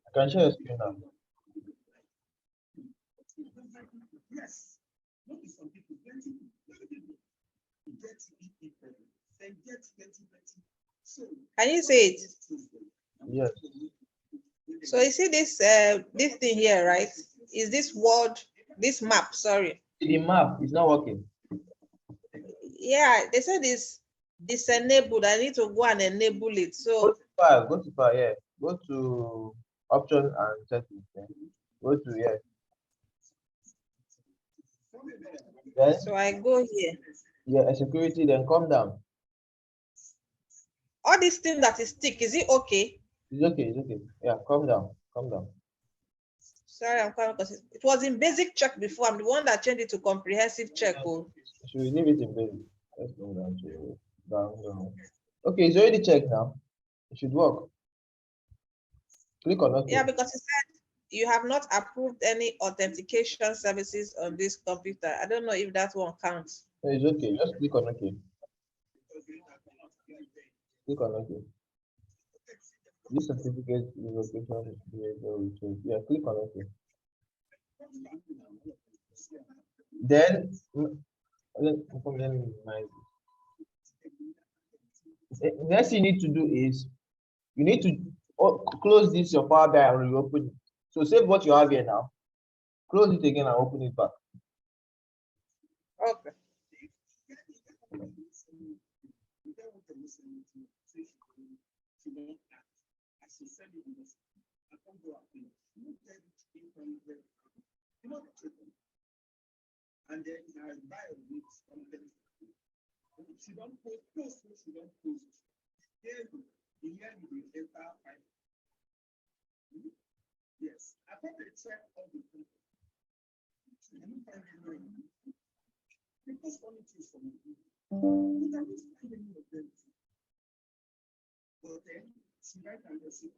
I can share your screen now. Can you see it? Yes. So you see this thing here, right? Is this word, this map, sorry. The map is not working. Yeah, they said it's disenabled. I need to go and enable it. Go So to file, yeah. Go to option and settings. Yeah. Go to yeah. Then so I go here. yeah, security, then come down. All this thing that is thick, is it okay? It's okay, it's okay. Yeah, come down, come down. Sorry, I'm coming because it was in basic check before. I'm the one that changed it to comprehensive check. Oh. Should we leave it in basic? Let's go down to down. Okay, it's already checked now. It should work. Click on OK. Yeah, because it said you have not approved any authentication services on this computer. I don't know if that one counts. No, it's okay. Just click on OK. Click on OK. This certificate relocation is yeah, click on OK. Then next you need to do is you need to close this your Power BI and reopen it. So save what you have here now. Close it again and open it back. Okay. And then I buy a week something. She don't post, she don't post. Here you enter 5. Yes, I thought they check all the people. I don't find it because only two for me. But I don't find any of them. But then she write and say,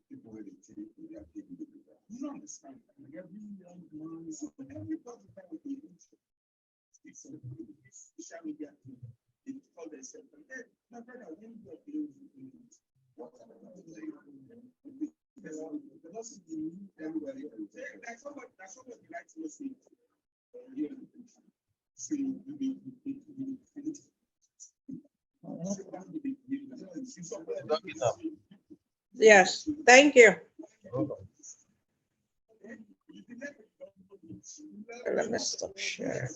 people will take they are taking the paper. You don't understand. Every young man, everybody that will be interested. It's social media thing. They call themselves. And then my brother, when you are playing with it, what are they? That's somebody likes to say. Yes, thank you. Let me stop sharing.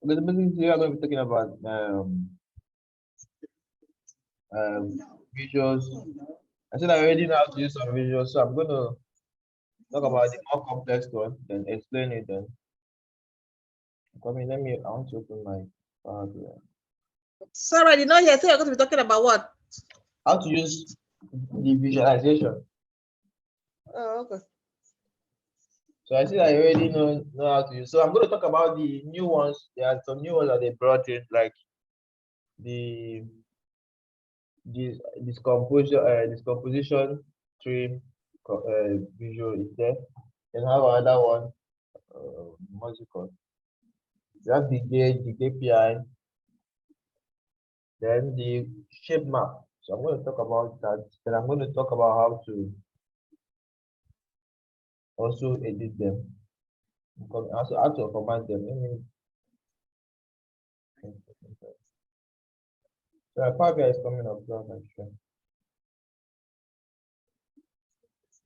Because basically we are going to be talking about visuals. I said I already know how to use some visuals, so I'm going to talk about the more complex one, then explain it. Then I want to open my Power BI. Sorry, I did not hear. So you're going to be talking about what? How to use the visualization. Oh, okay. So I see I already know how to use. So I'm going to talk about the new ones. There are some new ones that they brought in, like the this composition tree visual is there. Then have another one. What's it called? You have the gauge, the KPI, then the shape map. So I'm going to talk about that. Then I'm going to talk about how to also edit them. Also how to format them. So Power BI is coming up.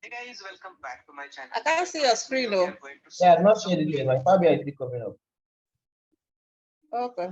Hey guys, welcome back to my channel. I can't see your screen though. Yeah, I'm not sharing it yet. My Power BI is still coming up. Okay.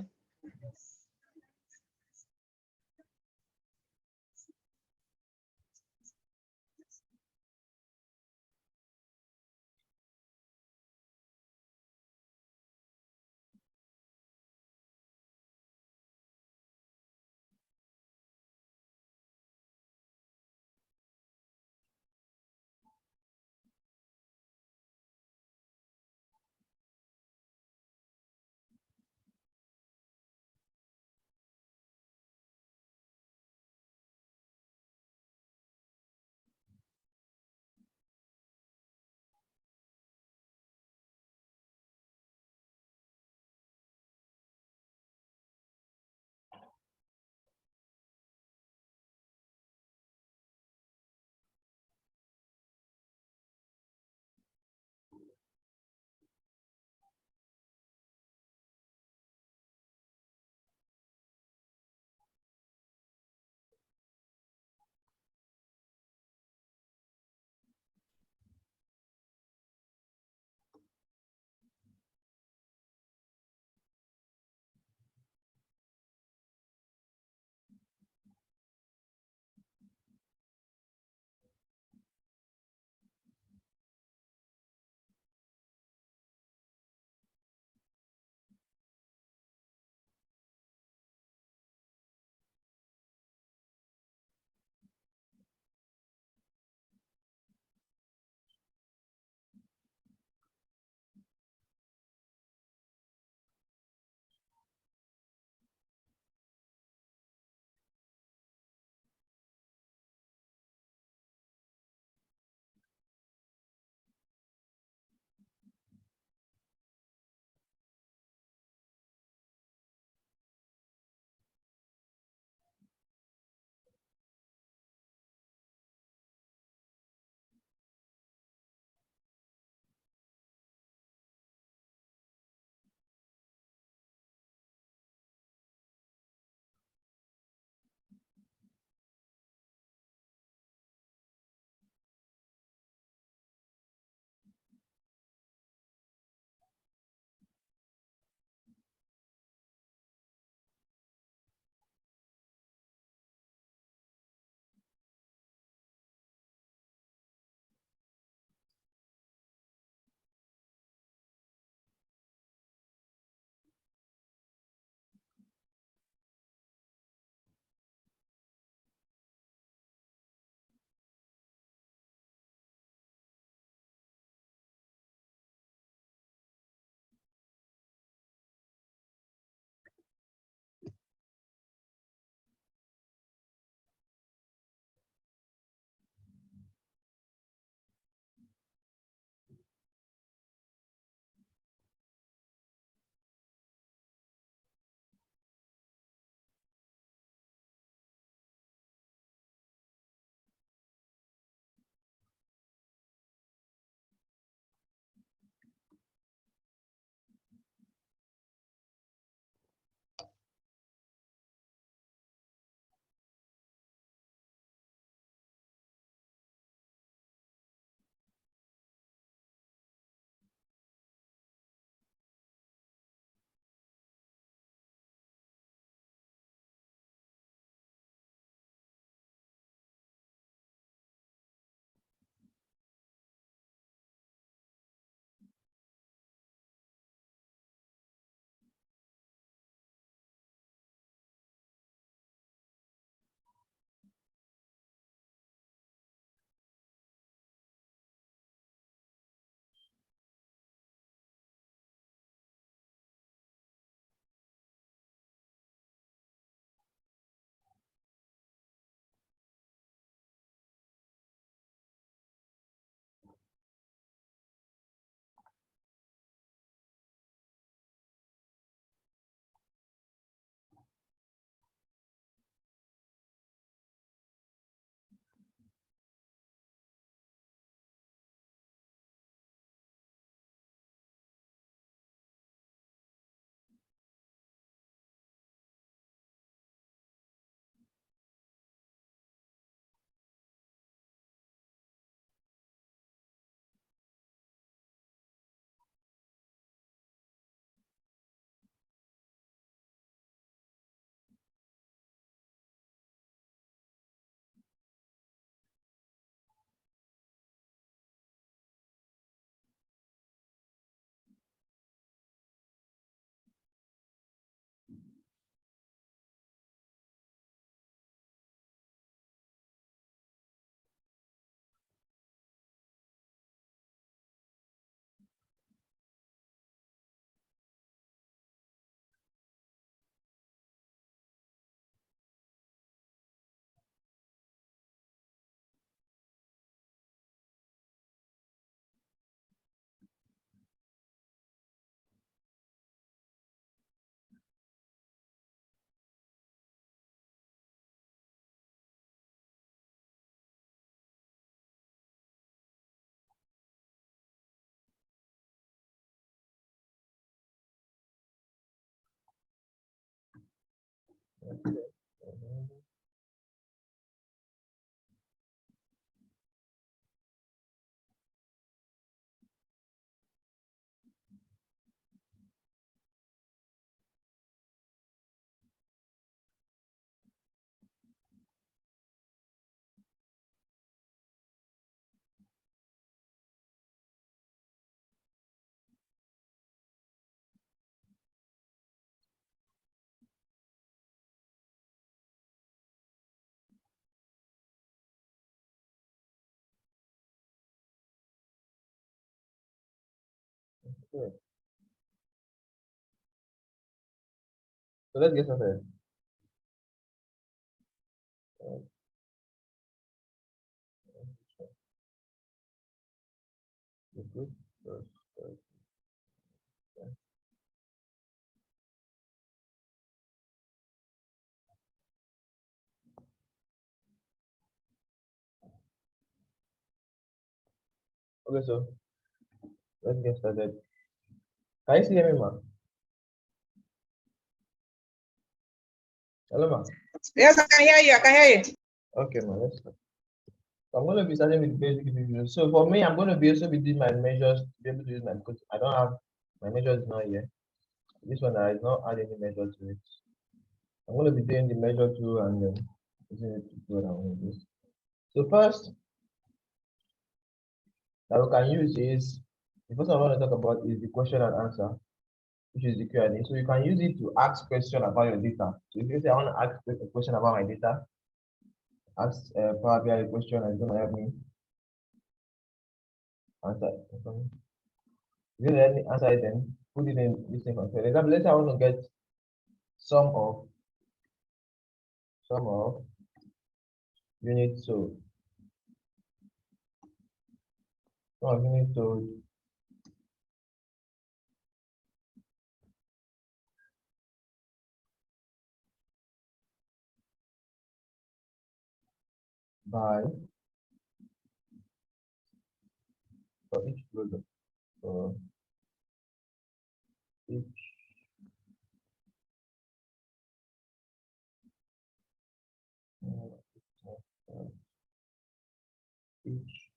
Okay. So let's get started. Good. Okay, so let's get started. Can you see me, ma? Hello, ma. Yes, I can hear you. I can hear you. Okay, ma. Let's start. So I'm going to be starting with basic review. So for me, I'm going to be also be doing my measures to be able to use my because I don't have my measures not here. This one I did not add any measure to it. I'm going to be doing the measure tool and then using it to do what I want to do. So first that we can use is the first one I want to talk about is the question and answer, which is the Q&A. So you can use it to ask question about your data. So if you say I want to ask a question about my data, ask Power BI a question and it's going to help me answer. If you let me answer it, then put it in this thing. For example, let's say I want to get sum of units sold. Sum of units sold by for each product. For each each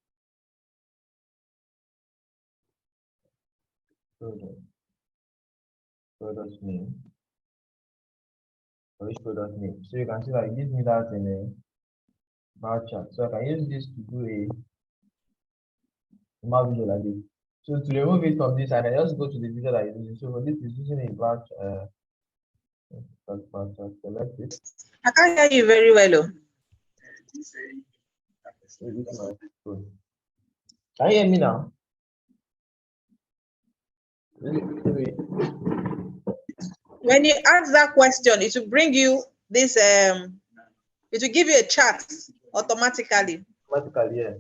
product name for each product name. So you can see that it gives me that in a bar chart. So I can use this to do a normal video like this. So to remove it from this, I can just go to the video that is using. So for this is using a bar chart. Select it. I can't hear you very well. Oh. So this is my phone. Can you hear me now? When you ask that question, it will bring you this it will give you a chart automatically. Automatically, yeah.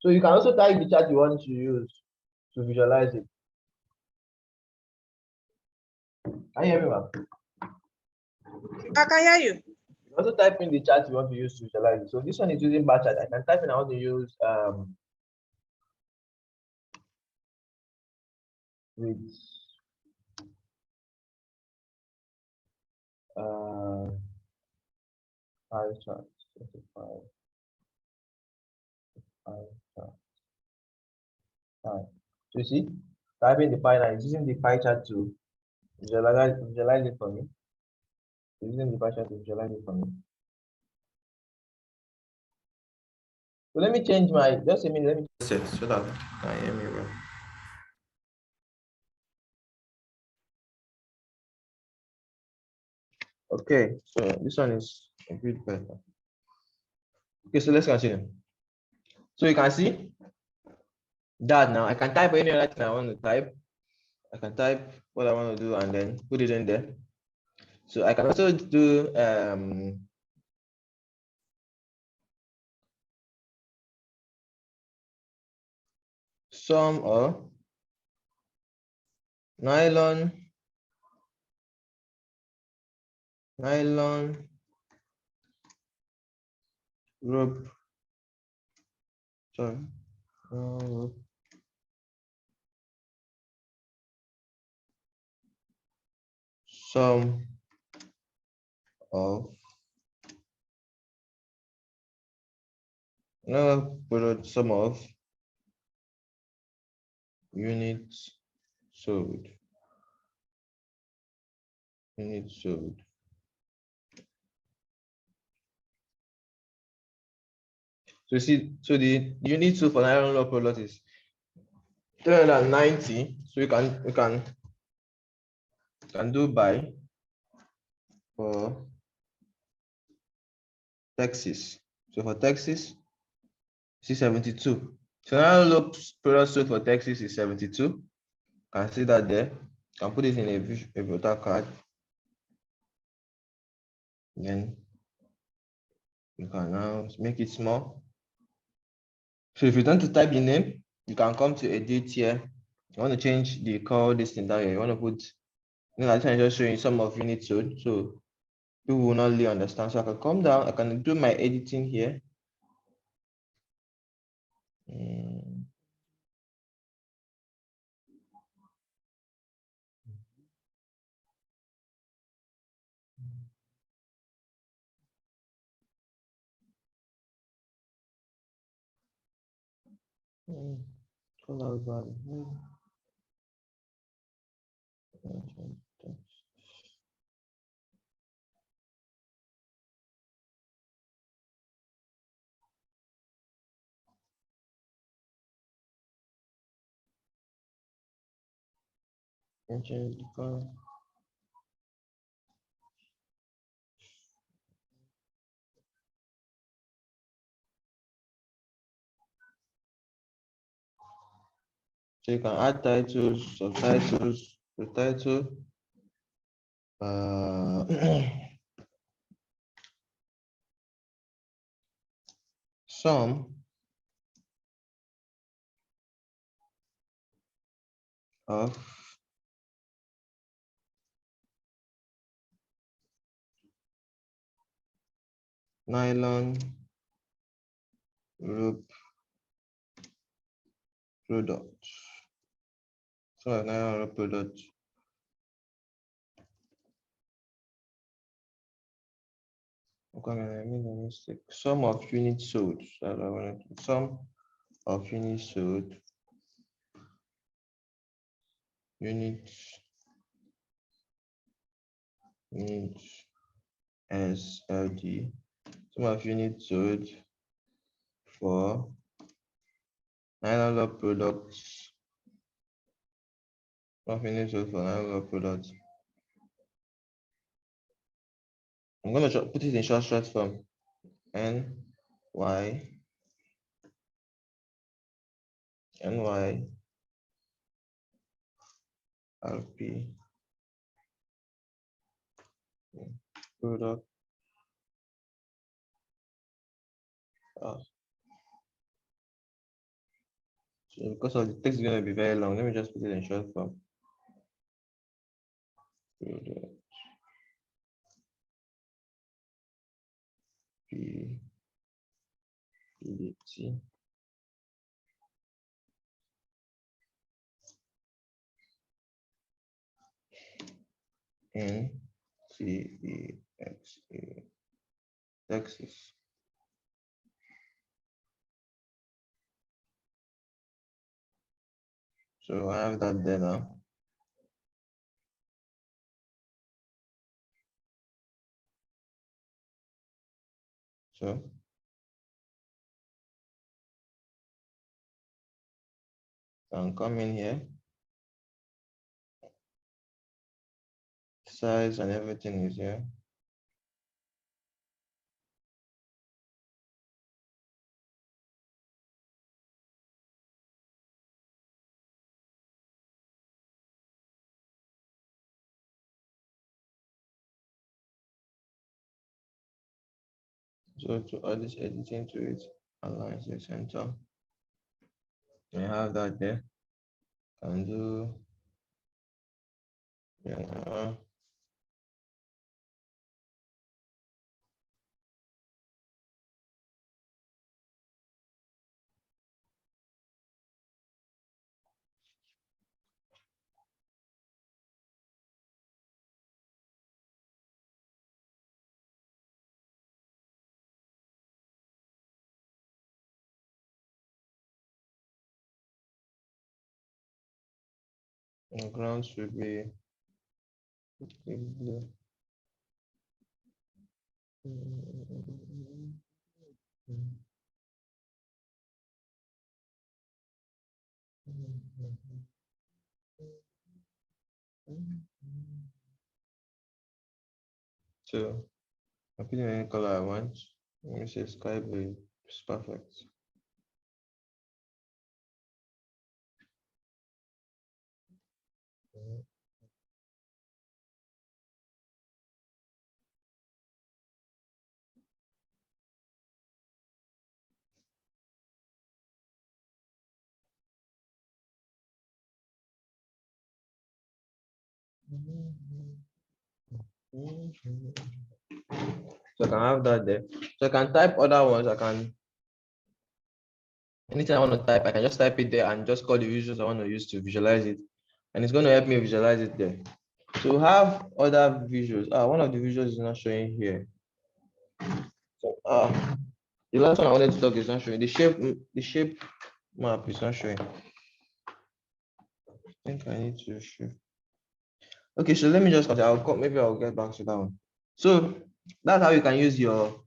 So you can also type the chart you want to use to visualize it. Can you hear me, ma'am? I can hear you. You also type in the chart you want to use to visualize it. So this one is using bar chart. I can type in I want to use with pie chart. Pie chart. So you see, typing the pie now is using the pie chart to visualize it for me. Using the pie chart to visualize it for me. So let me change my just a minute. Let me set so that you can hear me well. Okay, so this one is a bit better. Okay, so let's continue. So you can see that now I can type any other thing I want to type. I can type what I want to do and then put it in there. So I can also do sum of nylon rope. Sorry. sum of product sum of units sold. Units sold. So you see, so the unit sold for nylon rubber product is 390. So we can do by for Texas. So for Texas, see 72. So now look product sold for Texas is 72. Can see that there. Can put it in a voter card. Then you can now make it small. So if you want to type the name, you can come to edit here. You want to change the call this thing down here. You want to put, I think I'm just showing some of units sold. So people will not really understand. So I can come down, I can do my editing here. Color value. Change the color. So you can add titles, subtitles, the title. Some of nylon rope products. So nylon rope products. Okay, I made a mistake. Sum of units sold. Sum of units sold. Units SLD. Sum of units sold for nylon rope products. Sum of units sold for nylon rope products. I'm going to put it in short form. NY RP product. So because of the text is going to be very long, let me just put it in short form. Product PDT. NCEXA Texas. So I have that there now. So I'll come in here. Size and everything is here. So to add this editing to it, align the center. I have that there. Can do The ground should be blue. So I put in any color I want. Let me say sky blue. It's perfect. So I can have that there. So I can type other ones. I can anything I want to type, I can just type it there and just call the visuals I want to use to visualize it. And it's going to help me visualize it there. So have other visuals. One of the visuals is not showing here. So the last one I wanted to talk is not showing. The shape map is not showing. I think I need to show. Okay, so let me just maybe I'll get back to that one. So that's how you can use your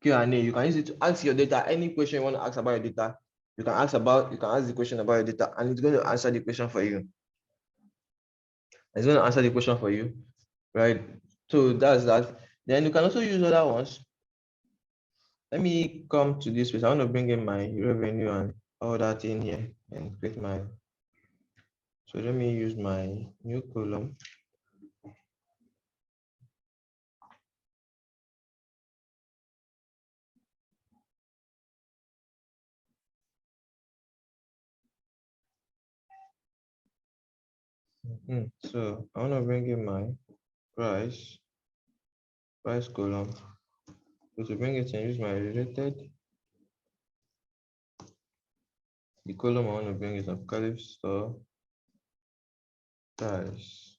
Q&A. You can use it to ask your data any question you want to ask about your data. You can ask the question about your data, and it's going to answer the question for you. It's going to answer the question for you, right? So that's that. Then you can also use other ones. Let me come to this place. I want to bring in my revenue and all that in here and create my. So let me use my new column. So I want to bring in my price column. So to bring it and use my related, the column I want to bring is Apocalypse Store price.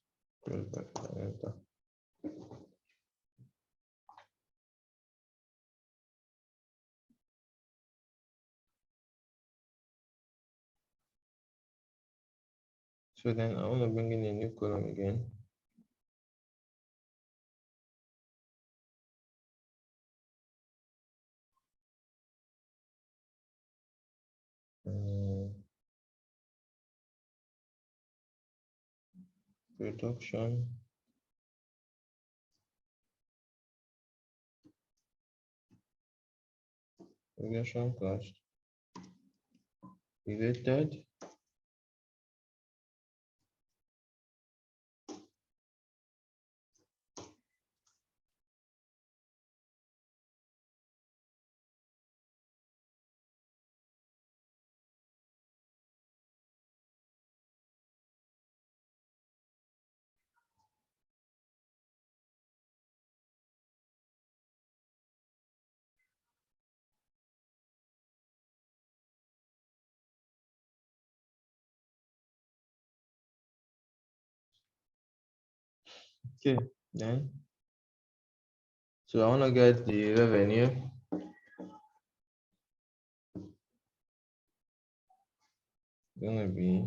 So then I want to bring in a new column again. Production. Production cost. Related. Okay, then. So I want to get the revenue. Gonna be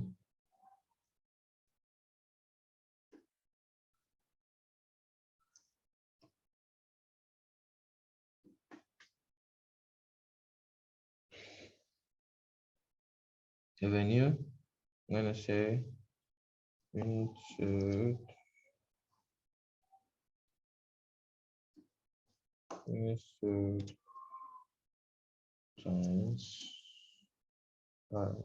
revenue. I'm gonna say insert times price.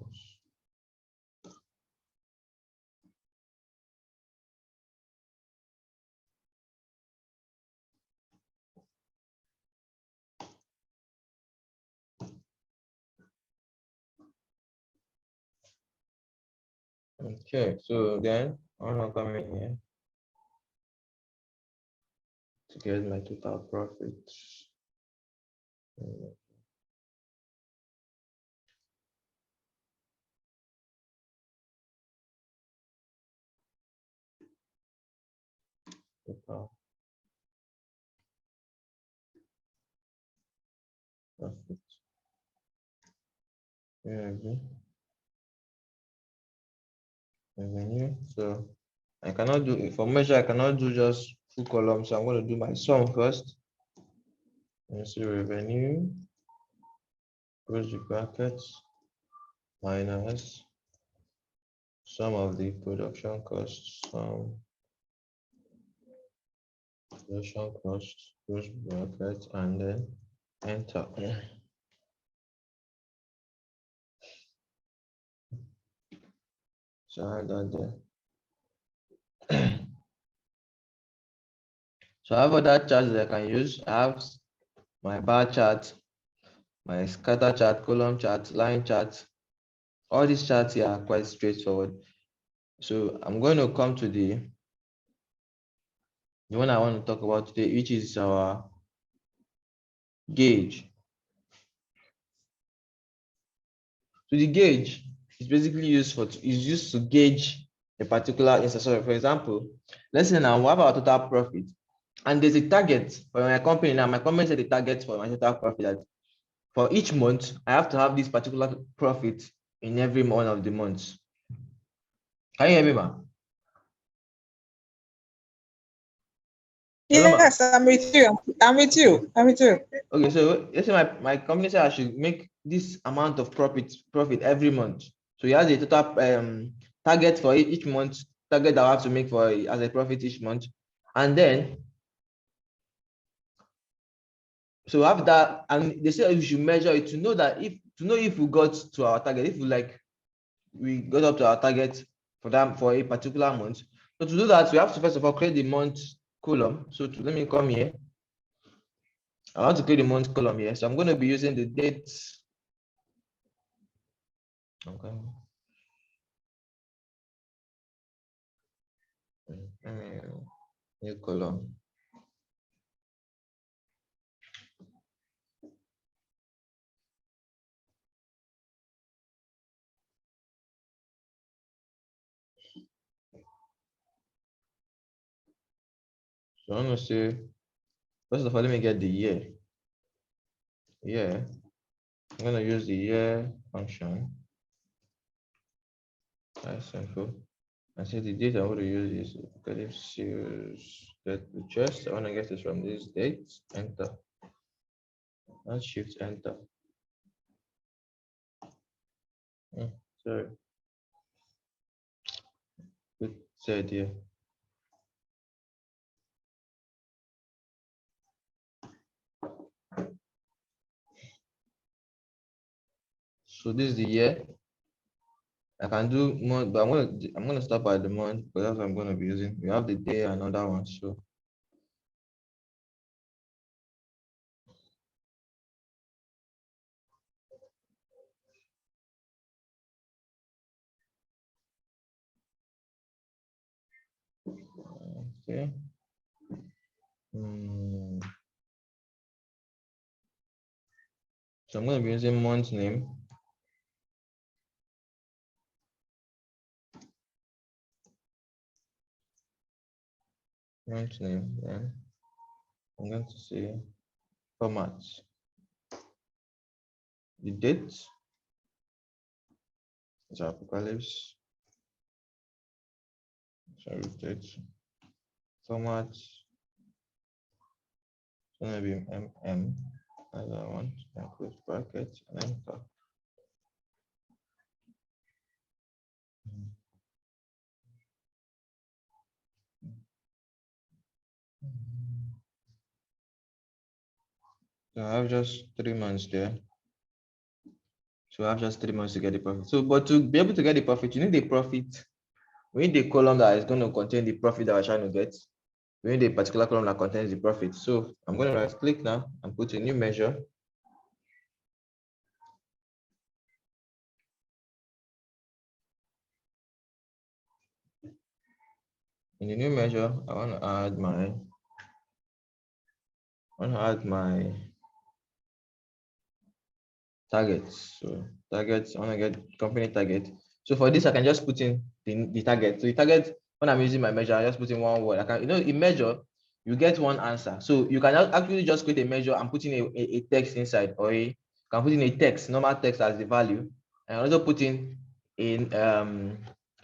Okay, so then I'm gonna come in here to get my total profits. Total profit. Yeah, revenue. So I cannot do for measure, I cannot do just full column. So I'm going to do my sum first. Let me see revenue, close the brackets, minus sum of the production costs, production costs, close bracket, and then enter. So I have that there. So I have other charts that I can use. I have my bar chart, my scatter chart, column chart, line chart. All these charts here are quite straightforward. So I'm going to come to the one I want to talk about today, which is our gauge. So the gauge is basically used to gauge a particular instance. So for example, let's say now we have our total profit, and there's a target for my company. Now my company set a target for my total profit that for each month I have to have this particular profit in every one of the months. Can you hear me, ma? Hello, ma. Yes, I'm with you. I'm with you. I'm with you. Okay, so let's say my company said I should make this amount of profit every month. So he has a total target for each month, target that I have to make for as a profit each month. And then, so after that, and they say we should measure it to know if we got to our target, if we got up to our target for a particular month. So to do that, we have to first of all create the month column. So let me come here. I want to create the month column here. So I'm going to be using the dates. Okay. New column. So I'm going to say, first of all, let me get the year. Yeah, I'm going to use the year function. That's simple. I say the date I want to use is creative series get the chest. I want to get this from this date. Enter. And shift enter. Sorry. Good said here. So this is the year. I can do more, but I'm gonna stop at the month because that's what I'm gonna be using. We have the day and another one. So okay. So I'm going to be using month name. Month name, then I'm going to say format. The date is Apocalypse. Sorry, date. Format. It's going to be MM. As I want, and close bracket and enter. So I have just 3 months there. So I have just 3 months to get the profit. So, but to be able to get the profit, you need the profit. We need the column that is going to contain the profit that we're trying to get. We need a particular column that contains the profit. So I'm going to right click now and put a new measure. In the new measure, I want to add my targets. So targets, I want to get company target. So for this, I can just put in the target. So the target, when I'm using my measure, I just put in one word. I can, in measure, you get one answer. So you can actually just create a measure and put in a text inside, or you can put in a text, normal text as the value, and also put in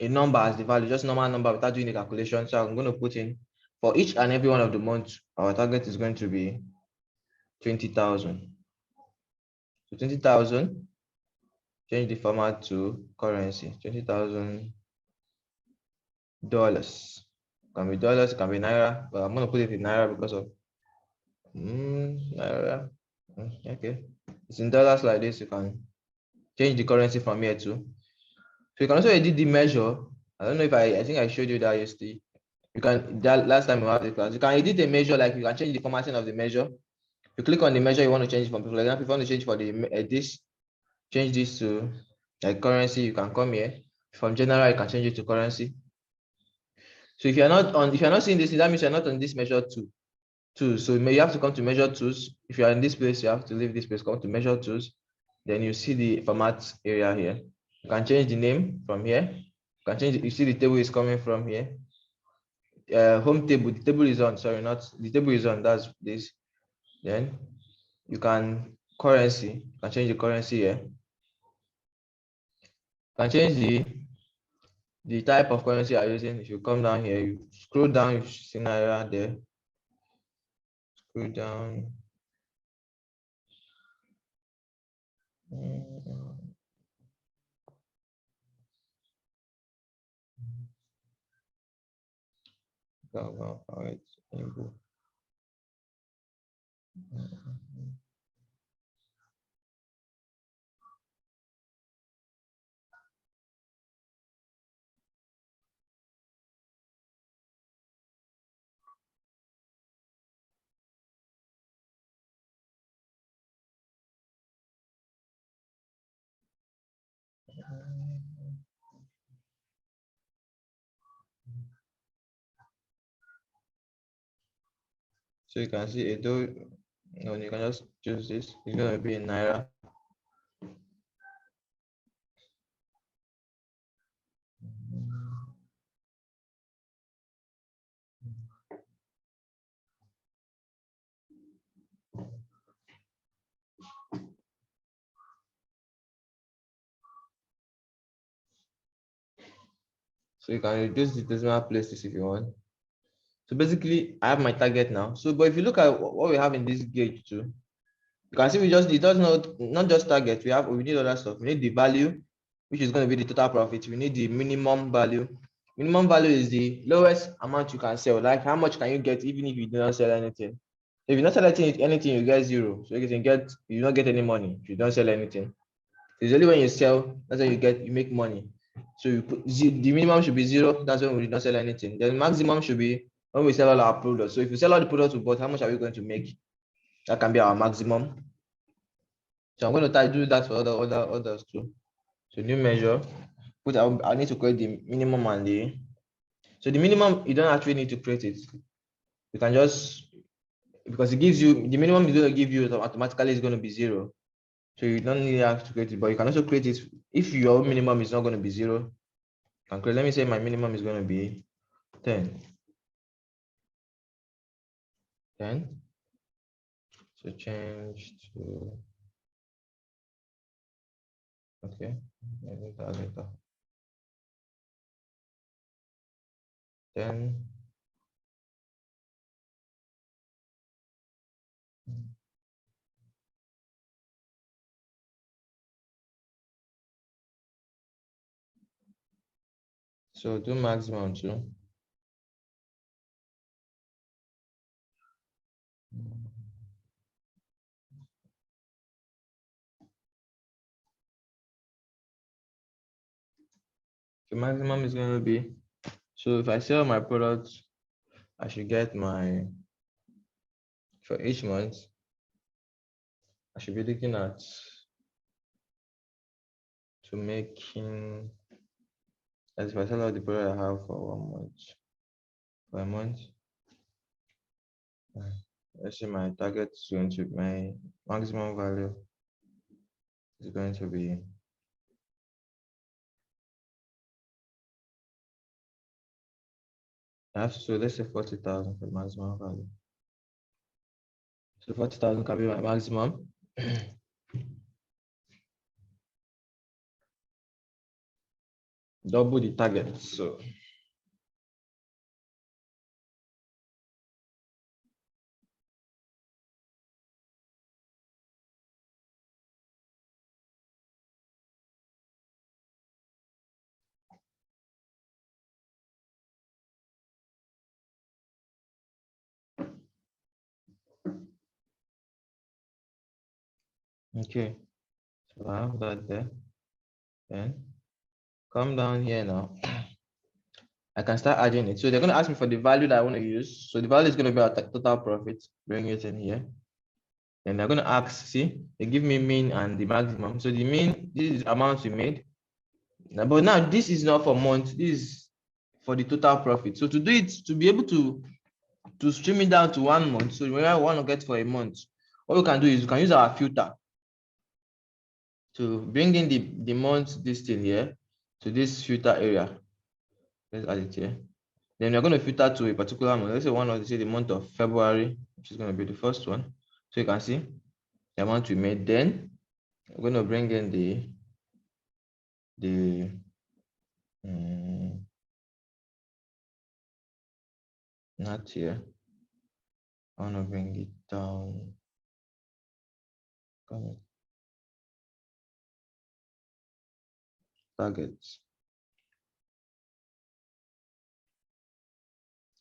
a number as the value, just normal number without doing the calculation. So I'm going to put in for each and every one of the months, our target is going to be 20,000. So 20,000, change the format to currency, $20,000. Can be dollars, can be naira, but I'm going to put it in naira because of naira. Okay, it's in dollars like this. You can change the currency from here too. So you can also edit the measure. I don't know if I think I showed you that yesterday. You can, that last time we had the class, you can edit the measure, like you can change the formatting of the measure. You click on the measure you want to change from, for example, if you want to change for the this, change this to like currency, you can come here. From general, you can change it to currency. So if you're not seeing this, that means you're not on this measure two. So you have to come to measure tools. If you're in this place, you have to leave this place, come to measure tools. Then you see the format area here. You can change the name from here. You can change it. You see the table is coming from here. Home table, the table is on, sorry, not the table is on, that's this. Then you can currency, you can change the currency here. You can change the type of currency you're using. If you come down here, you scroll down, you see naira there. Scroll down. So you can see Edo, you can just choose this. It's going to be in naira. So you can reduce the decimal places if you want. So basically, I have my target now. So, but if you look at what we have in this gauge too, you can see it does not just target. We need other stuff. We need the value, which is going to be the total profit. We need the minimum value. Minimum value is the lowest amount you can sell. Like how much can you get even if you do not sell anything? If you're not selling anything, you get zero. So you don't get any money if you don't sell anything. It's only when you sell, that's when you make money. So you put the minimum should be zero. That's when we don't sell anything. Then maximum should be when we sell all our products. So if you sell all the products we bought, how much are we going to make? That can be our maximum. So I'm going to do that for others too. So new measure. I need to create the minimum and the. So the minimum, you don't actually need to create it. You can just, because it gives you the minimum is going to give you automatically is going to be zero. So you don't really have to create it, but you can also create it if your minimum is not going to be zero. You can create, let me say my minimum is going to be 10. So change to, okay, later. 10. So do maximum too. The maximum is going to be, so if I sell my products, I should get for each month, I should be looking at making, as if I sell all the product I have for 1 month, for a month, let's say my target is going to, my maximum value is going to be, so let's say 40,000 for maximum value. So 40,000 can be my maximum. double the target. So okay, so I have that there. Then come down here now. I can start adding it. So they're going to ask me for the value that I want to use. So the value is going to be our total profit. Bring it in here. Then they're going to ask, see, they give me mean and the maximum. So the mean, this is amount we made. Now, but now this is not for month. This is for the total profit. So to do it, to be able to stream it down to 1 month. So when I want to get for a month, what we can do is we can use our filter to bring in the month, this thing here, to this filter area. Let's add it here. Then we're going to filter to a particular month. Let's say say the month of February, which is going to be the first one. So you can see the amount we made. Then we're going to bring in not here. I want to bring it down. Targets.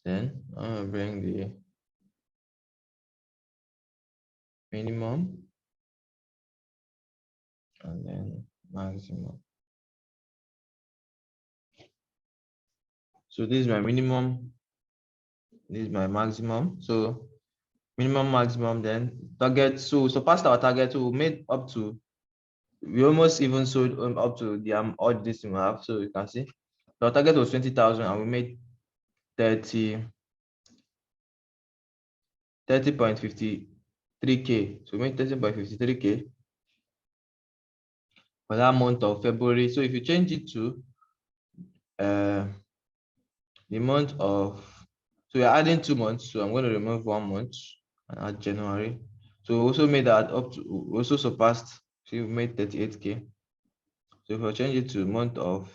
Then I'm going to bring the minimum and then maximum. So this is my minimum, this is my maximum. So minimum, maximum, then target. So surpassed our target. So we made up to, we almost even sold up to the all this we have. So you can see our target was 20,000 and we made 30.53K. So we made 30.53K for that month of February. So if you change it to the month of, so we're adding 2 months. So I'm going to remove 1 month and add January. So we also made that up to, we also surpassed, so we made 38K. So if I change it to month of,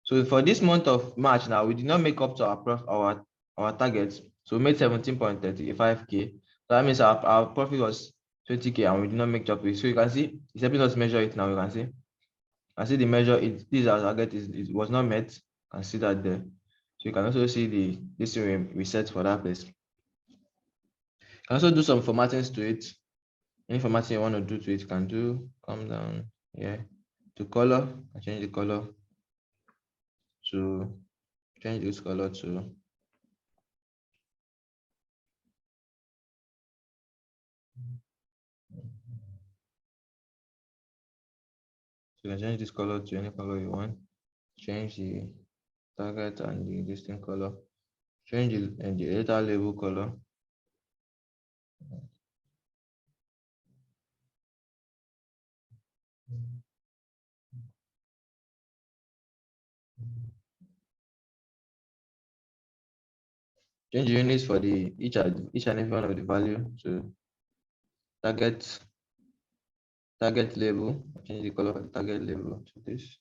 so for this month of March now, we did not make up to our targets. So we made 17.35K. So that means our profit was 20K and we did not make up with. So you can see it's helping us measure it now. You can see. I see the measure, this is our target, it was not met. You can see that there. So you can also see this we set for that place. You can also do some formattings to it. Any formatting you want to do to it, you can do. Come down here to color. I change the color to change this color to, so you can change this color to any color you want. Change the target and the distinct color. Change the data label color. Change the units for the each and every one of the value. So target label. Change the color of the target label to this.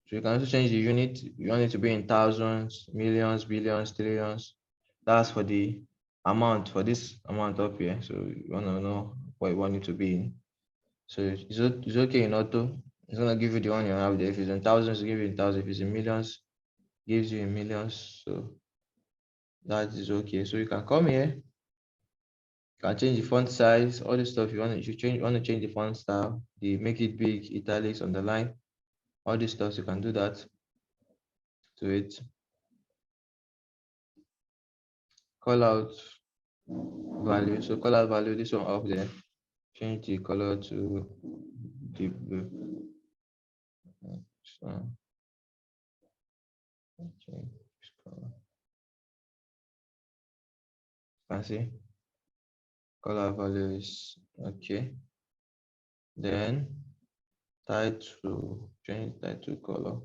So you can also change the unit. You want it to be in thousands, millions, billions, trillions. That's for the amount, for this amount up here. So you want to know what you want it to be in. So it's okay in auto. It's gonna give you the one you have there. If it's in thousands, give you in thousands. If it's in millions, gives you in millions. So that is okay. So you can come here. You can change the font size, all the stuff you want to change. You want to change the font style, make it big, italics, underline, all these stuff. You can do that to it. Call out value. So call out value. This one up there. Change the color to deep blue. So change this color. Can see color value is okay. Then title, change title color.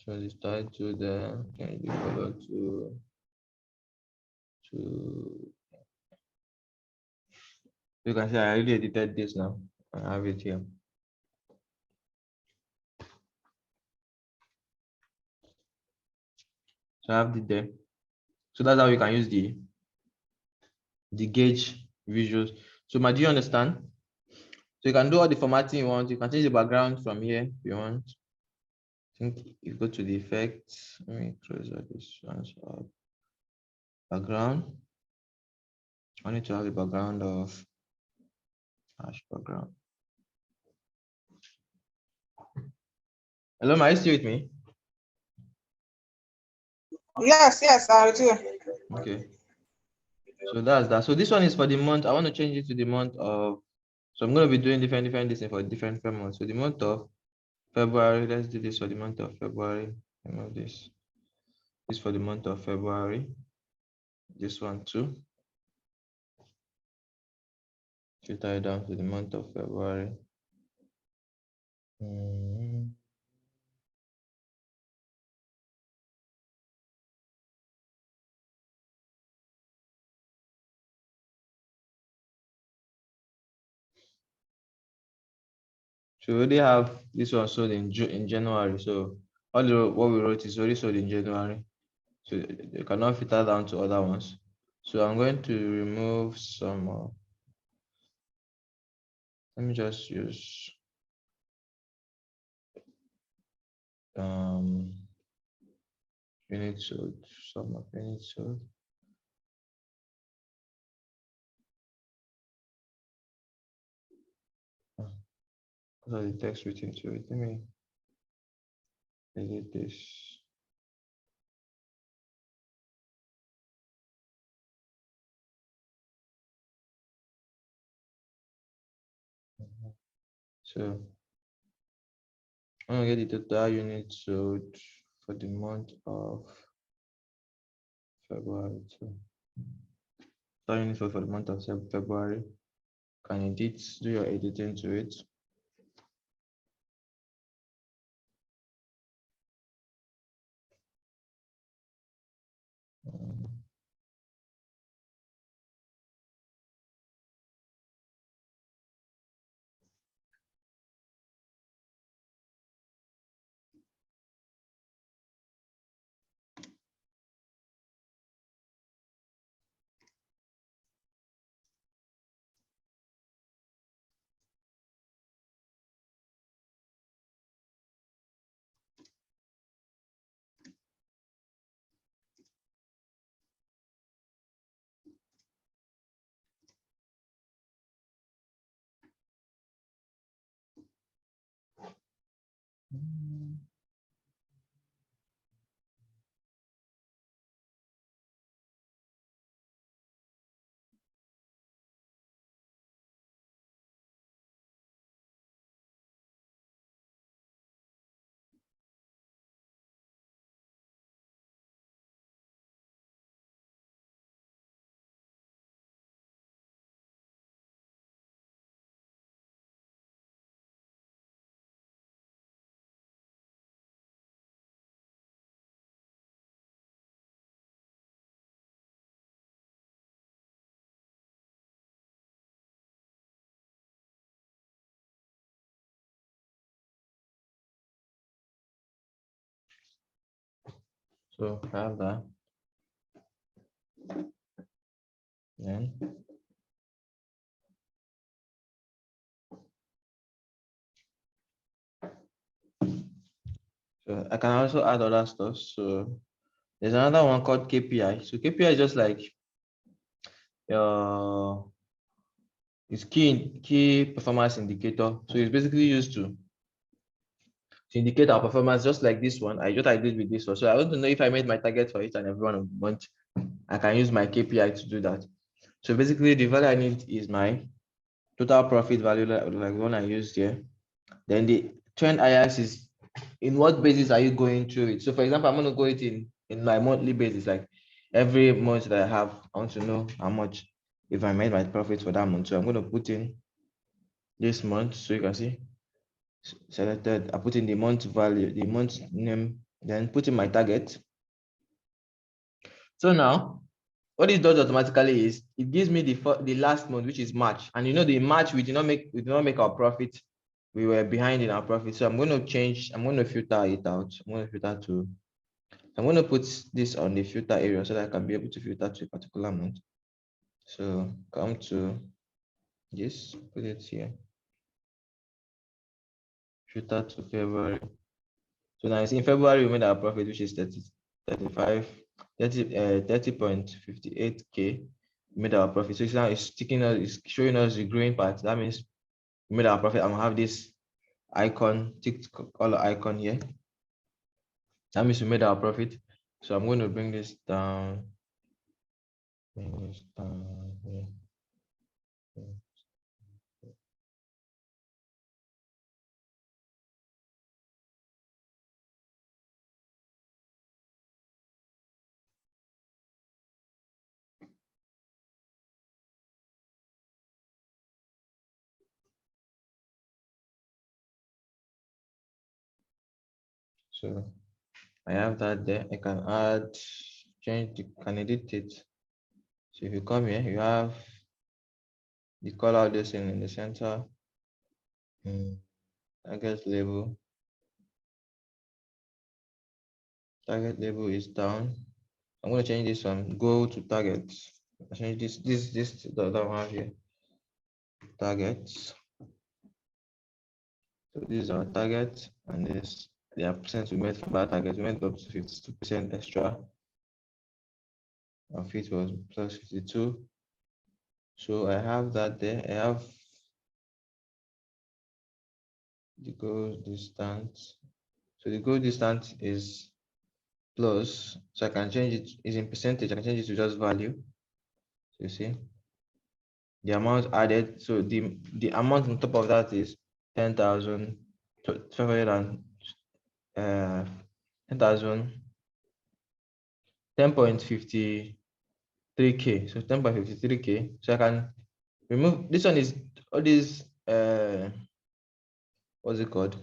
So the title then change the color to you can see I already edited this now. I have it here. So I have it there. So that's how you can use the gauge visuals. So do you understand? So you can do all the formatting you want. You can change the background from here if you want. I think you go to the effects. Let me close all this one. Background. I need to have the background of hash background. Hello, are you still with me? Yes, I do. Okay. So that's that. So this one is for the month. I want to change it to the month of. So I'm going to be doing different things for different months. So the month of February. Let's do this for the month of February. I know this. This for the month of February. This one too. Filter it down to the month of February. So we already have this one sold in January. So all what we wrote is already sold in January. So you cannot filter down to other ones. So I'm going to remove some. Let me just use unit sold, some of unit sold. So the text written to it. Let me edit this. So I'm gonna get the total unit sold for the month of February. So total unit sold for the month of February. Can edit, do your editing to it. So I have that. Then so I can also add other stuff. So there's another one called KPI. So KPI is just like it's key performance indicator. So it's basically used to indicate our performance, just like this one. I did with this one. So I want to know if I made my target for each and every one of the month. I can use my KPI to do that. So basically, the value I need is my total profit value, like one I used here. Then the trend I ask is, in what basis are you going through it? So for example, I'm going to go it in my monthly basis, like every month that I have, I want to know how much, if I made my profit for that month. So I'm going to put in this month. So you can see selected, I put in the month value, the month name then put in my target. So now, what it does automatically is it gives me the last month, which is March. And you know, the March we did not make our profit. We were behind in our profit. So I'm going to filter it out. I'm going to put this on the filter area so that I can be able to filter to a particular month. So come to this, put it here. Filter to February. So now you see in February we made our profit, which is 30.58K. We made our profit. So now it's showing us the green part. That means we made our profit. I'm gonna have this icon, ticked color icon here. That means we made our profit. So I'm going to bring this down. Bring this down here. So I have that there. I can add, can edit it. So if you come here, you have the color of this in the center. Target label. Target label is down. I'm going to change this one. Go to targets. I change this that I have here. Targets. So this is our target, and this the percent we made from that target. We went up to 52% extra. Our fit was plus 52. So I have that there. I have the goal distance. So the goal distance is plus. So I can change it. Is in percentage. I can change it to just value. So you see the amount added. So the amount on top of that is 10,000, 10,000, 10.53K. So 10.53K. So I can remove this one. Is all these what's it called?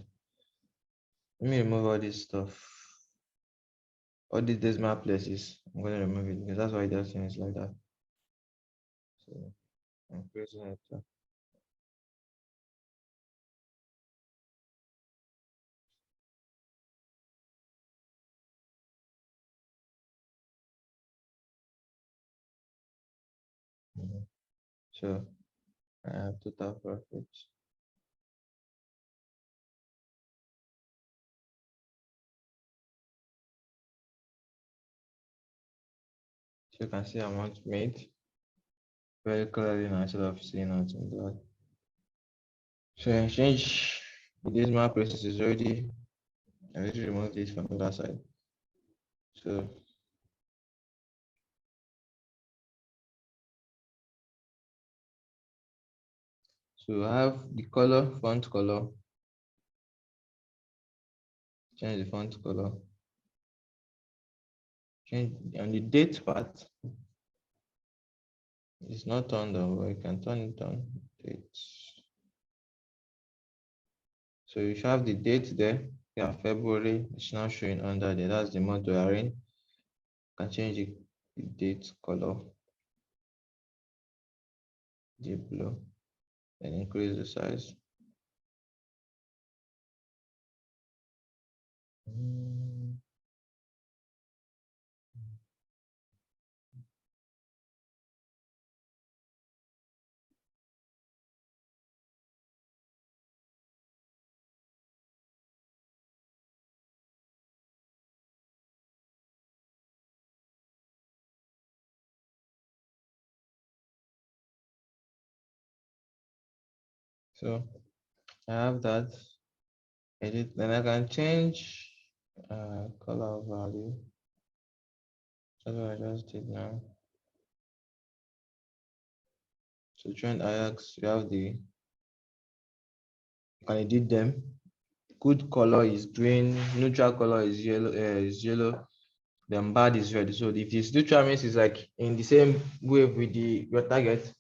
Let me remove all this stuff. All these decimal places. I'm going to remove it because that's why it does things like that. So I'm creating it. So I have total profit. So you can see amount made very clearly now instead of seeing out in blood. So exchange the decimal places is already. I need to remove this from the other side. So I have the color, font color. Change the font color. Change on the date part. It's not turned on, but you can turn it on. Dates. So you should have the date there. Yeah, February. It's now showing under there. That's the month we are in. You can change the date color. Deep blue. And increase the size. So I have that. Edit. Then I can change color value. That's what I just did now. So trend Ajax, you have you can edit them. Good color is green, neutral color is yellow, then bad is red. So if this neutral means it's like in the same wave with your target,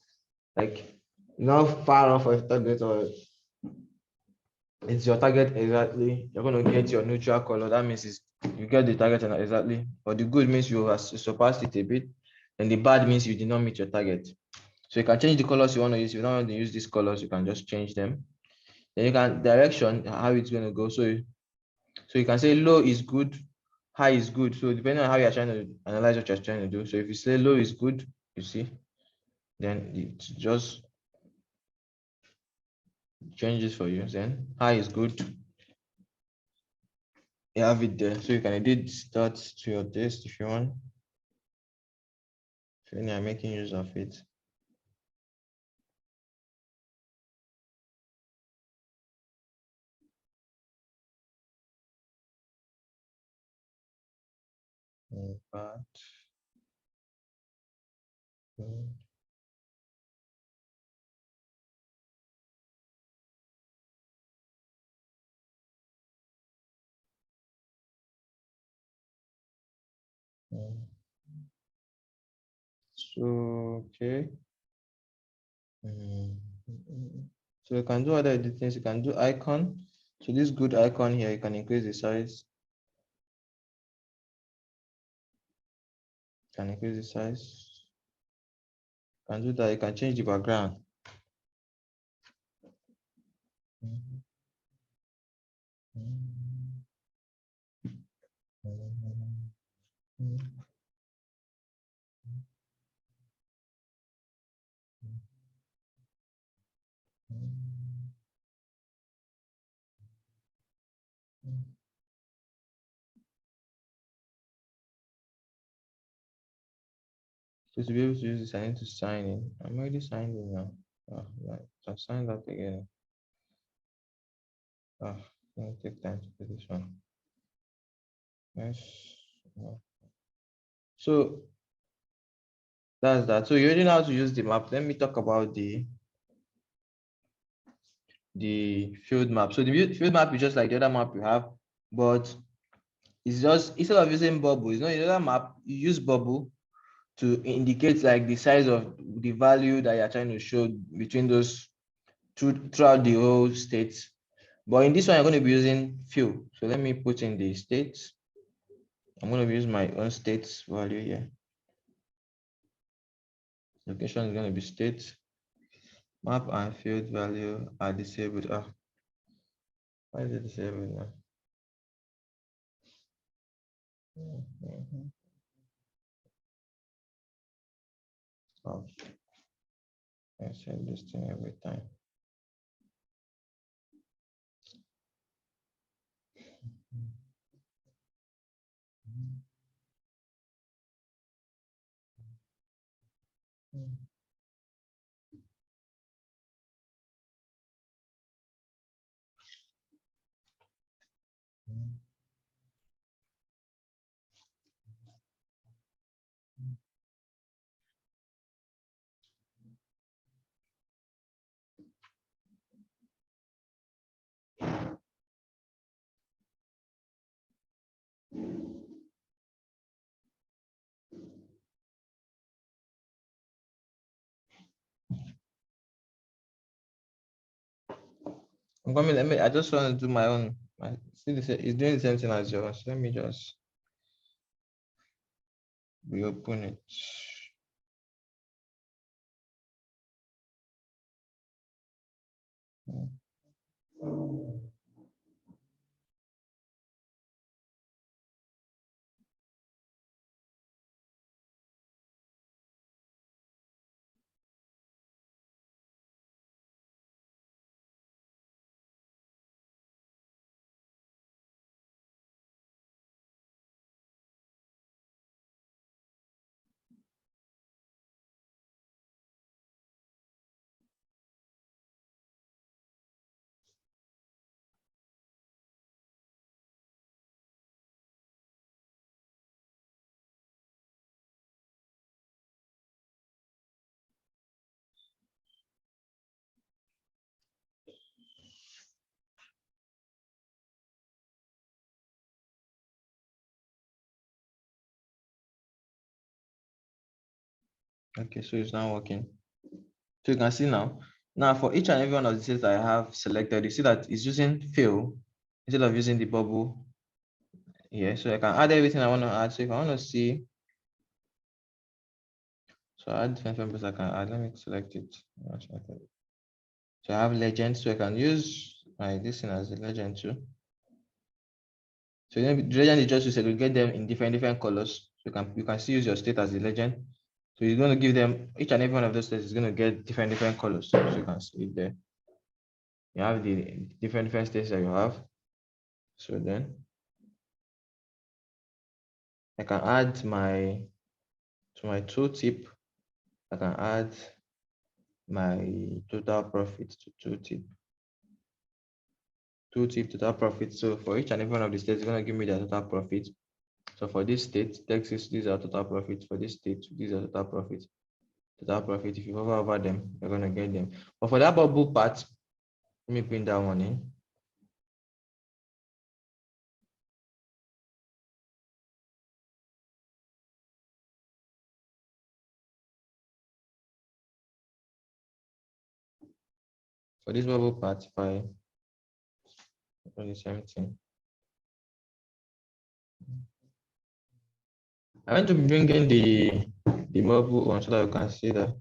like not far off of target, or it's your target exactly. You're going to get your neutral color. That means you get the target exactly. But the good means you surpassed it a bit. And the bad means you did not meet your target. So you can change the colors you want to use. If you don't want to use these colors, you can just change them. Then you can direction how it's going to go. So you can say low is good, high is good. So depending on how you're trying to analyze what you're trying to do. So if you say low is good, you see, then it just changes for you. Then high is good. You have it there. So you can edit that to your taste if you want. If you're making use of it. But so okay. So you can do other things. You can do icon. So this good icon here, you can increase the size. Can increase the size. You can do that. You can change the background. So to be able to use this, I need to sign in. I'm already signed in now. Oh, right. So I've signed that again. Oh, it's gonna take time to do this one. Yes. So that's that. So you already know how to use the map. Let me talk about the field map. So the field map is just like the other map you have, but it's just instead of using bubble, it's not the other map, you use bubble to indicate like the size of the value that you're trying to show between those throughout the whole state. But in this one, I'm going to be using field. So let me put in the states. I'm going to use my own states value here. Location is going to be state. Map and field value are disabled. Why is it disabled now? Oh, I said this thing every time. I'm coming. I just want to do my own. See, it's doing the same thing as yours. Let me just reopen it. Okay, so it's now working. So you can see now, Now for each and every one of the states I have selected, you see that it's using fill instead of using the bubble here. So I can add everything I want to add. So if I want to see, so I add different members I can add. Let me select it. So I have legend, so I can use my this thing as a legend too. So the legend is just to segregate them in different colors. So you can still use your state as a legend. So you're going to give them each and every one of those states is going to get different colors. So you can see it there. You have the different states that you have. So then I can add to my tooltip. I can add my total profit to tooltip. Tooltip total profit. So for each and every one of the states, it's going to give me the total profit. So for this state, Texas, these are total profits. For this state, these are total profits. Total profit. If you hover over them, you're going to get them. But for that bubble part, let me print that one in. For this bubble part, if I do the same thing. I want to bring in the bubble one so that you can see that.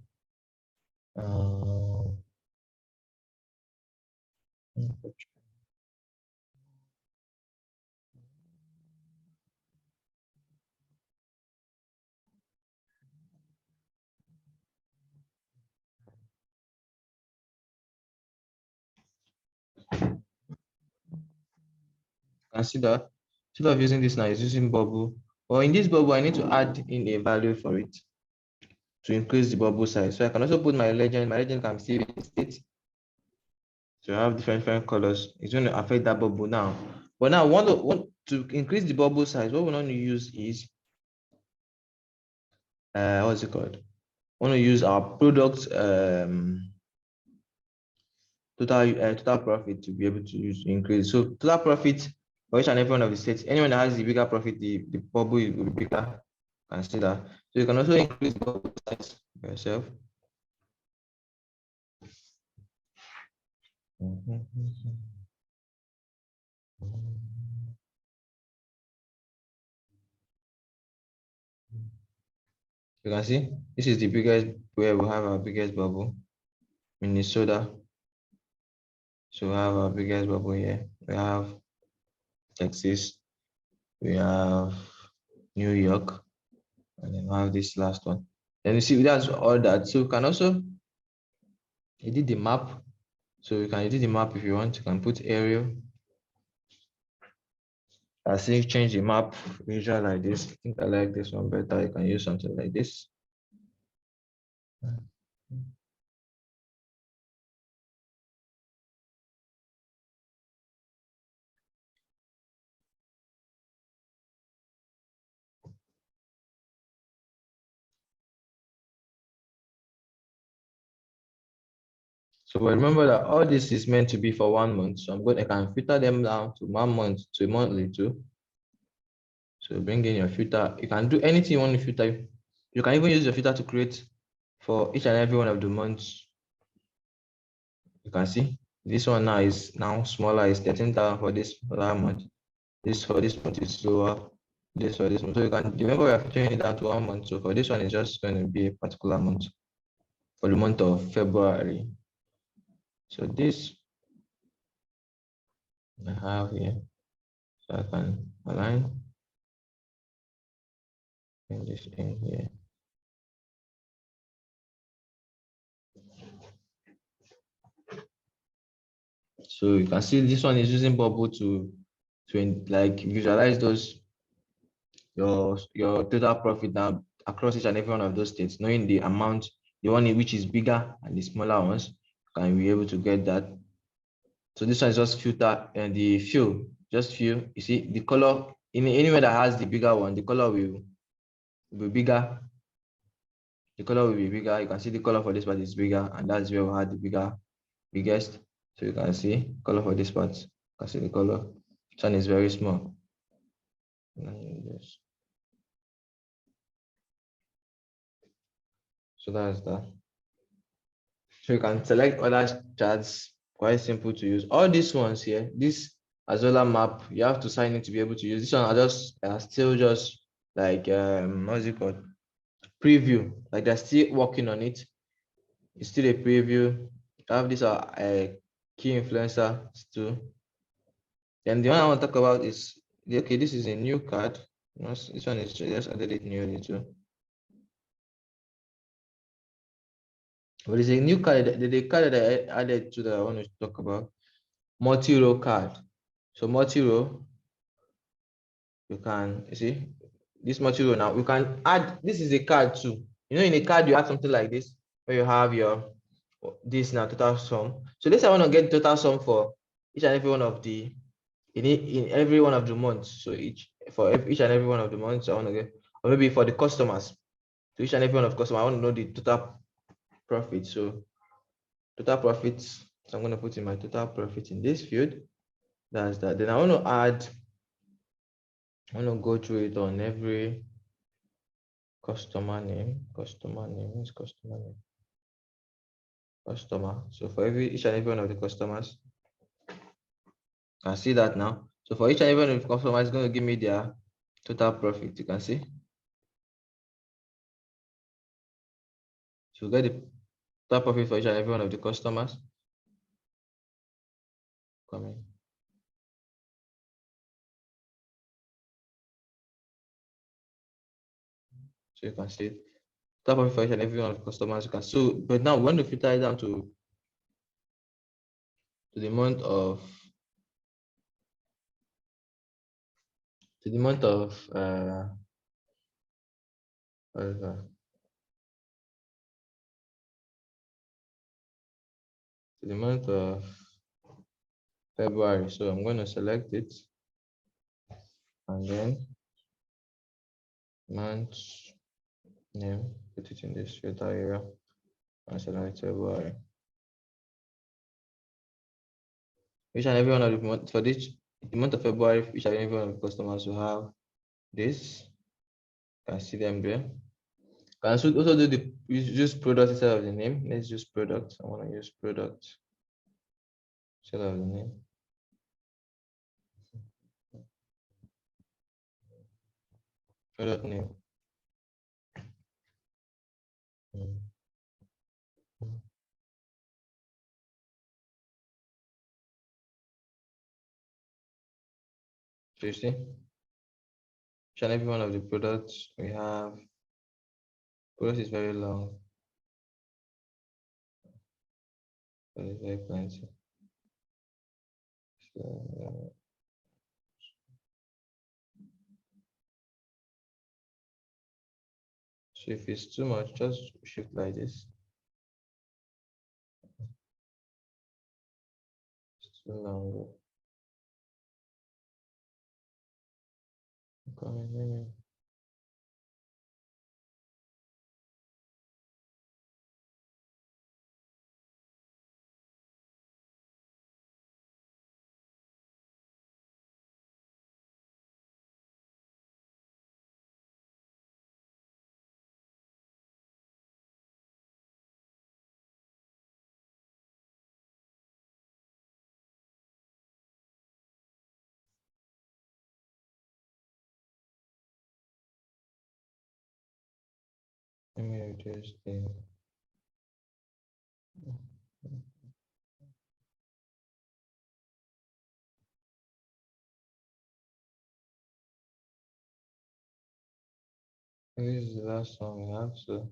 Consider instead of using this now, is using bubble. Or in this bubble, I need to add in a value for it to increase the bubble size. So I can also put my legend. My legend can see the state. So I have different colors. It's going to affect that bubble now. But now, want to increase the bubble size. What we want to use is what's it called? We want to use our product total profit to be able to use increase. So total profit for each and every one of the states. Anyone that has the bigger profit, the bubble will be bigger. Consider. So you can also increase the bubble size by yourself. You can see this is the biggest where we have our biggest bubble, Minnesota. So we have our biggest bubble here. We have Texas. We have New York, and then we have this last one. And you see that's all that. So you can also edit the map. So you can edit the map if you want. You can put aerial. I think change the map visual like this. I think I like this one better. You can use something like this. So remember that all this is meant to be for 1 month. So I can filter them down to 1 month to monthly too. So bring in your filter. You can do anything you want to filter. You can even use your filter to create for each and every one of the months. You can see this one now is smaller. It's 13,000 for this month. This for this month is lower. This for this month. So you can remember we are filtering it down to 1 month. So for this one, it's just going to be a particular month for the month of February. So this I have here. So I can align this in here. So you can see this one is using bubble to like visualize those your total profit now across each and every one of those states, knowing the amount, the one which is bigger and the smaller ones, can be able to get that. So this one is just filter and the fill, just fill. You see the color in anywhere that has the bigger one, the color will be bigger. The color will be bigger. You can see the color for this part is bigger, and that's where we had the biggest. So you can see color for this part. You can see the color. This one is very small. So that's that. So you can select other charts, quite simple to use. All these ones here, this Azola map, you have to sign in to be able to use. This one are just still just like what's it called? Preview. Like they're still working on it. It's still a preview. I have this key influencer too. Then the one I want to talk about is okay, this is a new card. This one is just added it newly too. But it's a new card. The card that I added to that I want to talk about. Multi-row card. So multi-row, you can see this multi-row now. We can add, this is a card too. You know, in a card you have something like this where you have your this now total sum. So this I want to get total sum for each and every one of the in every one of the months. So each and every one of the months I want to get, or maybe for the customers. So each and every one of customers, I want to know the total profit. So total profits. So I'm going to put in my total profit in this field. That's that. Then I want to add. I want to go through it on every customer name. Customer name is customer name. Customer. So for each and every one of the customers, I can see that now. So for each and every one of the customers, it's going to give me their total profit. You can see. So get the total profit for each and every one of the customers. Coming. So you can see total profit for each and every one of the customers. You can so, but now we want to filter it down to the month of what is that? To the month of February. So I'm going to select it and then month name, put it in this filter area and select February. Each and every one of the month for this the month of February, each and every one of the customers will have this. You can see them there. Can also do the use product instead of the name. Let's use product. I want to use product instead of the name. Product name. So you see, each and every one of the products we have. Product is very long. But it's very plenty. So if it's too much, just shift like this. It's too long. Coming. Let me reduce the this is the last one we have, so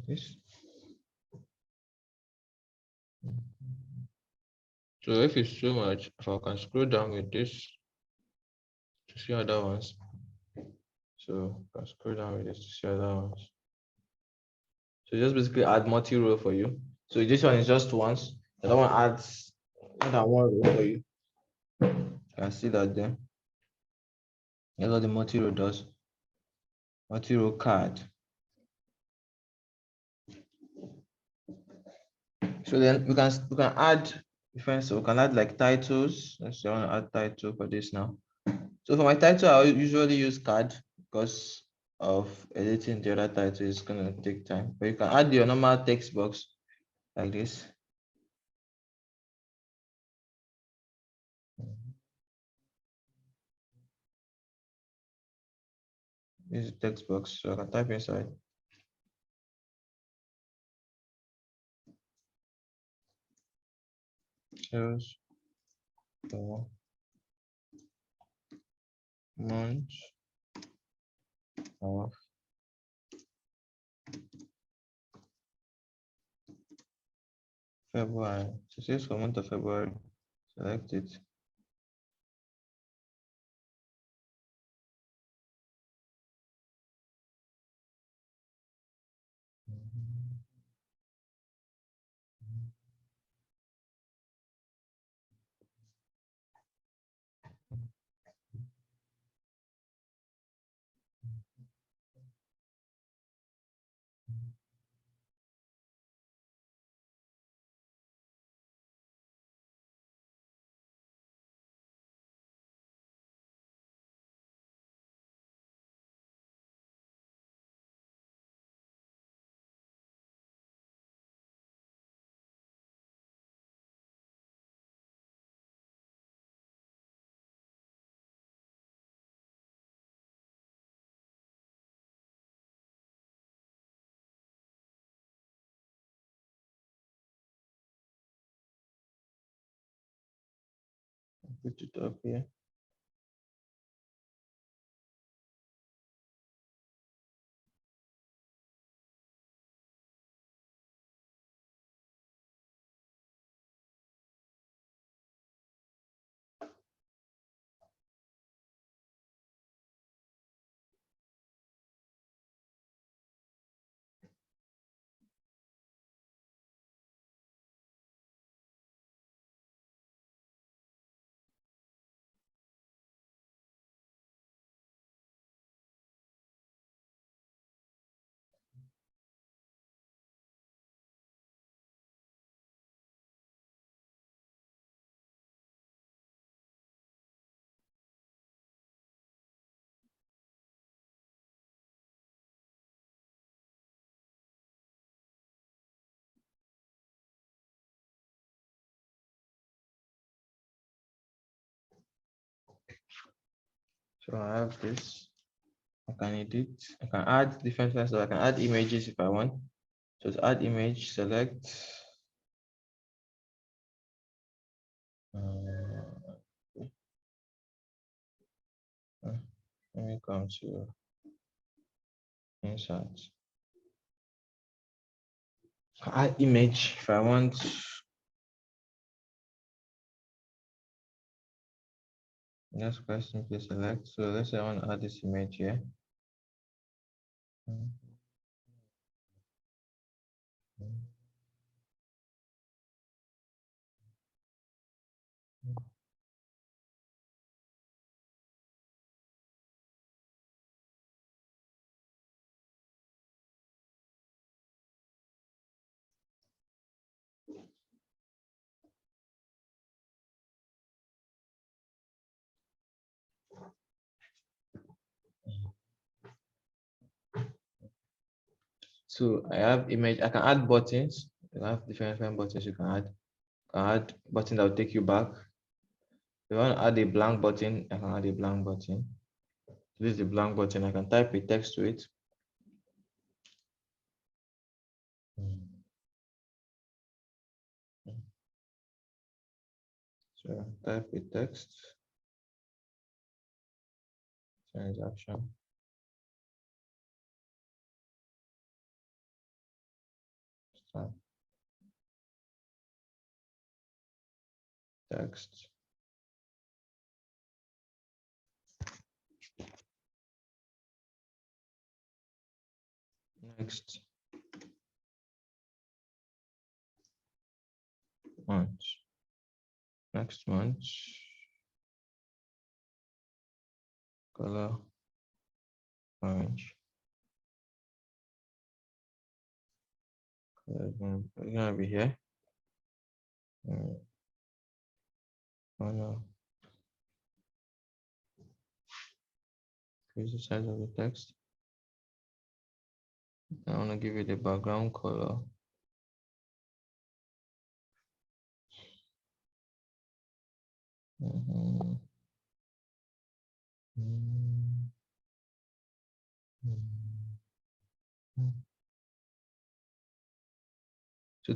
this. So if it's too much, if I can scroll down with this to see other ones. So I can scroll down with this to see other ones. So just basically add multi-row for you. So this one is just once. The other one adds more than one row for you. You can see that there. That's what the multi-row does. Multi-row card. So then we can add different. So we can add like titles. Let's say I want to add title for this now. So for my title, I usually use card because of editing the other title is gonna take time, but you can add your normal text box like this. This is text box, so I can type inside. Sales for month of February. So sales for month of February. Select it. Put it up here. So I have this. I can edit. I can add different things. So I can add images if I want. So to add image, select. Let me come to insert. Add image if I want. Just quite simply select. So let's say I want to add this image here. So I have image. I can add buttons. You have different buttons you can add. Button that will take you back. If you want to add a blank button, I can add a blank button. This is the blank button. I can type a text to it. So type a text. Transaction. Start. Text. Next. Month. Next month. Color orange. Color is gonna be here. Oh no. Increase the size of the text. I want to give it a background color. Mhm. Mhm. Mhm. So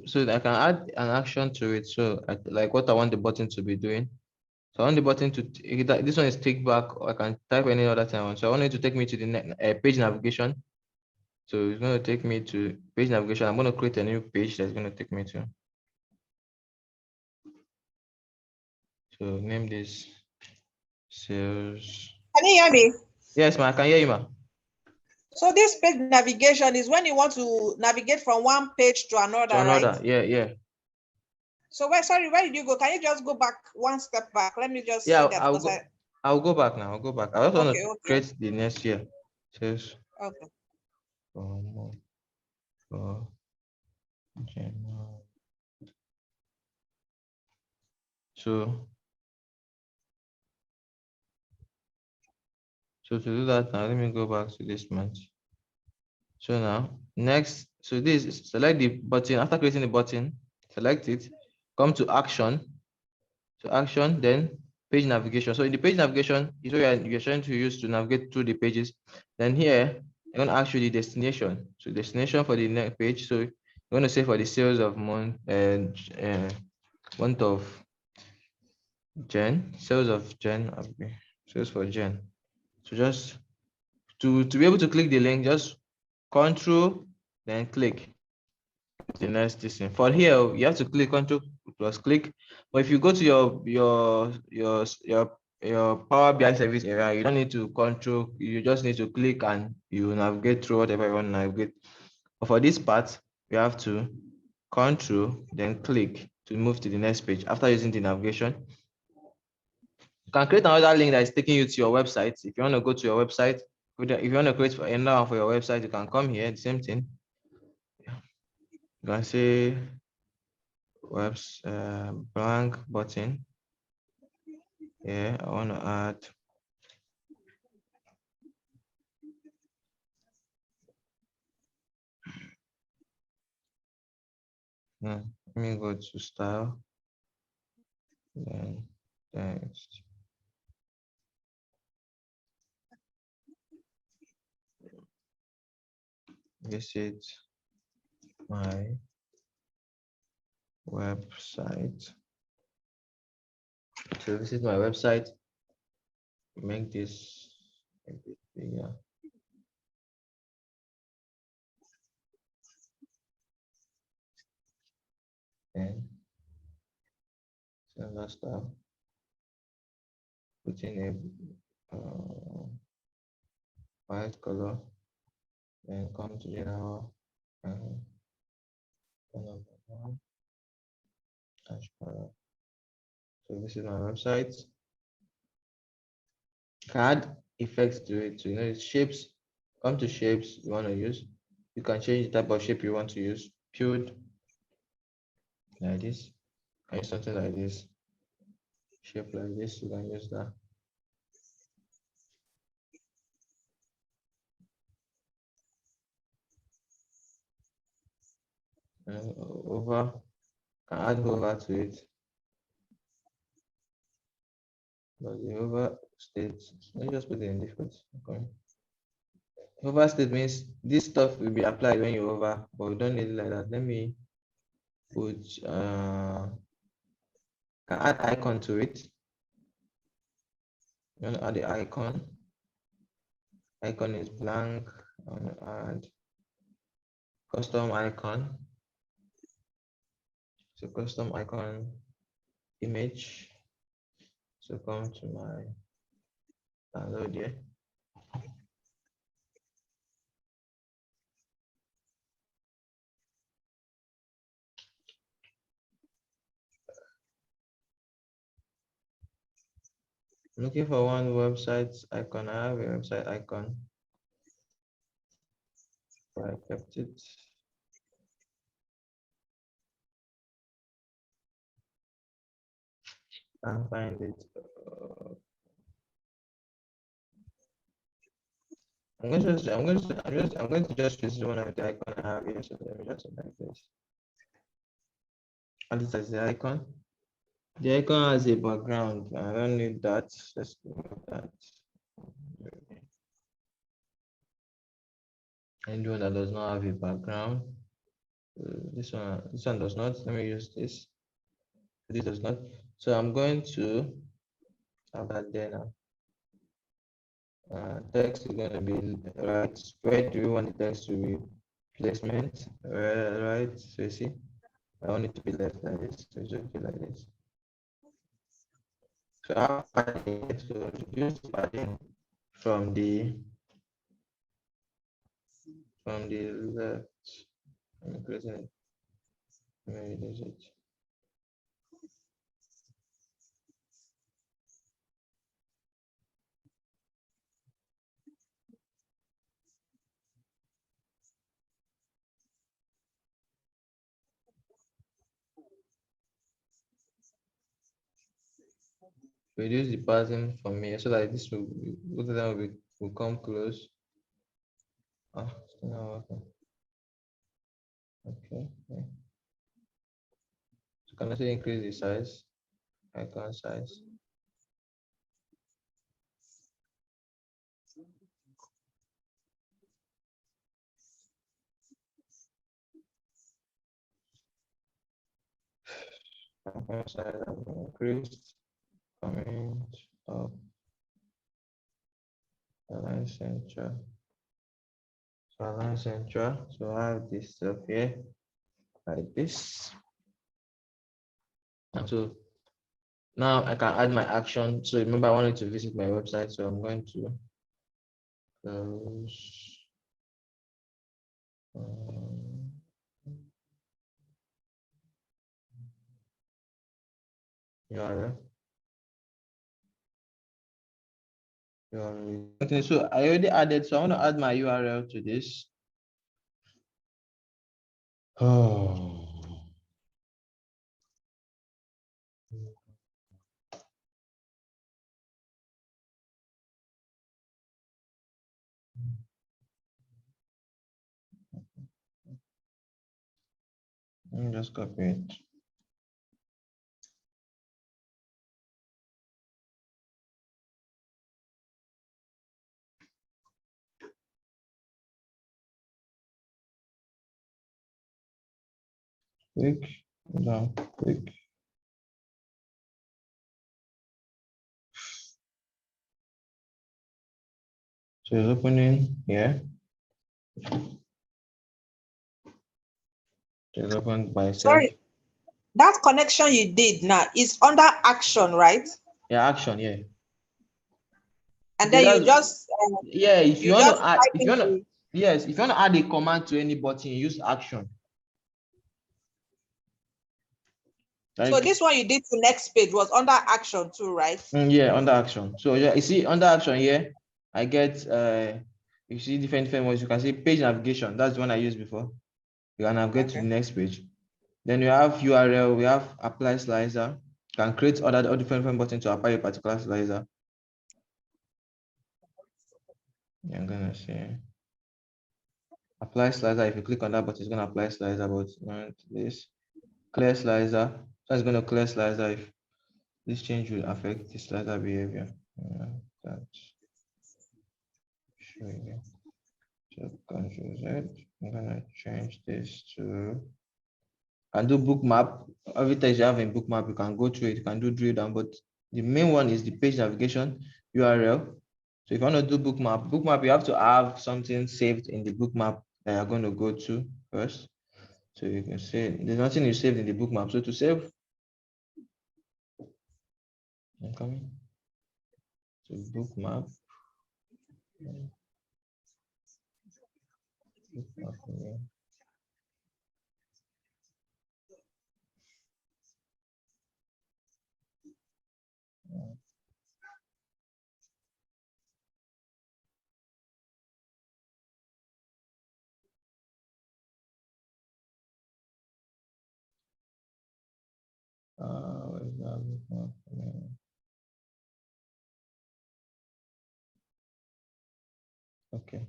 so I can add an action to it. So like what I want the button to be doing. So I want the button to this one is take back, or I can type any other thing I want. So I want it to take me to the page navigation. So it's going to take me to page navigation. I'm going to create a new page that's going to take me to. So name this sales. Can you hear me? Yes, ma, I can hear you, ma. So this page navigation is when you want to navigate from one page to another, To another, right? yeah. So where did you go? Can you just go back one step back? Let me just Yeah, see that because I'll go back now. I'll go back. I also want okay, to okay, create the next year. Sales okay. for January. So to do that now, let me go back to this month. So now next, so this is select the button. After creating the button, select it, come to action. So action, then page navigation. So in the page navigation is what you're trying to use to navigate through the pages. Then here, I'm going to ask you the destination. So destination for the next page. So you're going to say for the sales of month and month of Jan, sales of Jan, okay, sales for Jan. So just to be able to click the link, just control, then click the next thing. For here, you have to click control plus click. But if you go to your Power BI service area, you don't need to control, you just need to click and you navigate through whatever you want to navigate. But for this part, you have to control, then click to move to the next page after using the navigation. You can create another link that is taking you to your website. If you want to go to your website, if you want to create another one for your website, you can come here, the same thing. You can say webs blank button. Yeah, I want to add let me go to style, then text. Visit my website. So visit my website. Make this a bit bigger. Then similar style. Put in a white color. Then come to general and hash color. So this is my website. Add effects to it. So you know it's shapes. Come to shapes you want to use. You can change the type of shape you want to use. Peeled like this. And something like this. Shape like this. You can use that. And over. Can add hover to it. But the hover state. Let me just put it in default. Okay. Hover state means this stuff will be applied when you hover, but we don't need it like that. Let me put can add icon to it. You want to add the icon. Icon is blank. I want to add custom icon. So custom icon image. So come to my download here. I'm looking for one website icon. I have a website icon. So I kept it. Can't find it. I'm going to just use one of the icon I have here. So let me just select this. And this is the icon. The icon has a background. I don't need that. Let's remove that. Anyone that does not have a background. This one does not. Let me use this. This does not. So I'm going to have that there now. Text is going to be right. Where do you want the text to be? Placement, right? So you see, I want it to be left like this. So it should be like this. So I'm padding it to reduce padding from the left. I'm increasing it. Let me reduce it. Reduce the padding for me so that this will both of them will come close. Ah, still not working. Okay. So can I say increase the size? Icon size. Icon size has been increased. Comment up. Align center. So align center. So I have this stuff here like this. And so now I can add my action. So remember I wanted to visit my website. So I'm going to close. URL. Okay, so I already added, so I want to add my URL to this. Oh. Let me just copy it. Click down, click. So it's opening here. It's opened by itself. Sorry, that connection you did now is under action, right? Yeah, action, yeah. And Okay, then you just yeah, if you want just to add, type if in you want to, the- yes, if you want to add a command to any button, use action. So Like, this one you did to next page was under action too, right? yeah, under action. So yeah, you see under action here, I get you see different ones. You can see page navigation. That's the one I used before. You can navigate to the next page. Then you have URL, we have apply slicer. You can create all different buttons to apply a particular slicer. I'm gonna say apply slicer. If you click on that button, it's gonna apply slicer, but not this. Clear slicer. So it's gonna clear slicer if this change will affect the slicer behavior. That's show you. So Control Z. I'm gonna change this to and do bookmap. Every time you have a bookmap, you can go through it, you can do drill down, but the main one is the page navigation URL. So if you want to do bookmap, you have to have something saved in the bookmap that you're going to go to first. So you can say there's nothing you saved in the bookmap. So to save, I'm coming to bookmap. Where's that bookmap? Okay.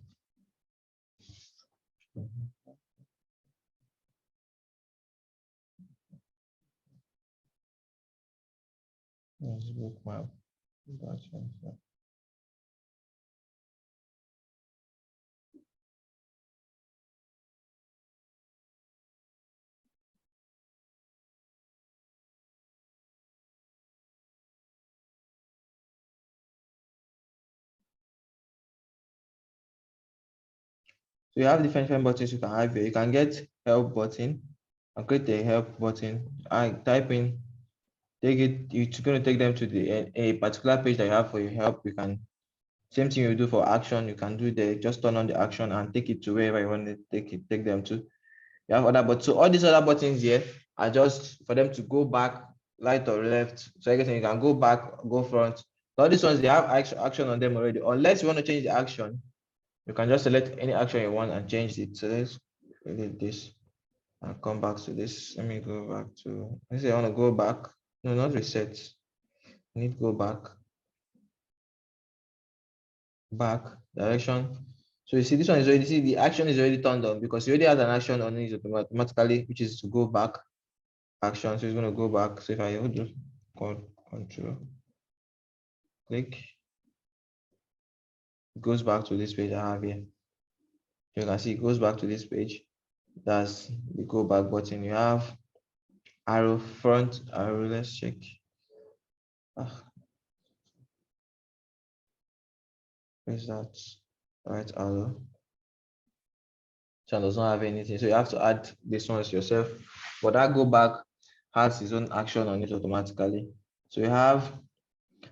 Let's book map. Gotcha. So you have different buttons you can have here. You can get help button and create a help button. I type in, take it, it's going to take them to a particular page that you have for your help. You can, same thing you do for action, you can do there, just turn on the action and take it to wherever you want to take them to. You have other buttons. So all these other buttons here are just for them to go back, right or left. So I guess you can go back, go front. So all these ones, they have action on them already. Unless you want to change the action, you can just select any action you want and change it. So let's delete this and come back to this. Let me go back to, let's say I want to go back. No, not reset. I need to go back direction. So you see this one is already, see the action is already turned on because you already has an action on it automatically, which is to go back action. So it's going to go back. So if I hold control click, it goes back to this page I have here. You can see it goes back to this page. That's the go back button. You have arrow front arrow. Let's check. Where's that right arrow? So does not have anything. So you have to add this ones yourself. But that go back has its own action on it automatically. So you have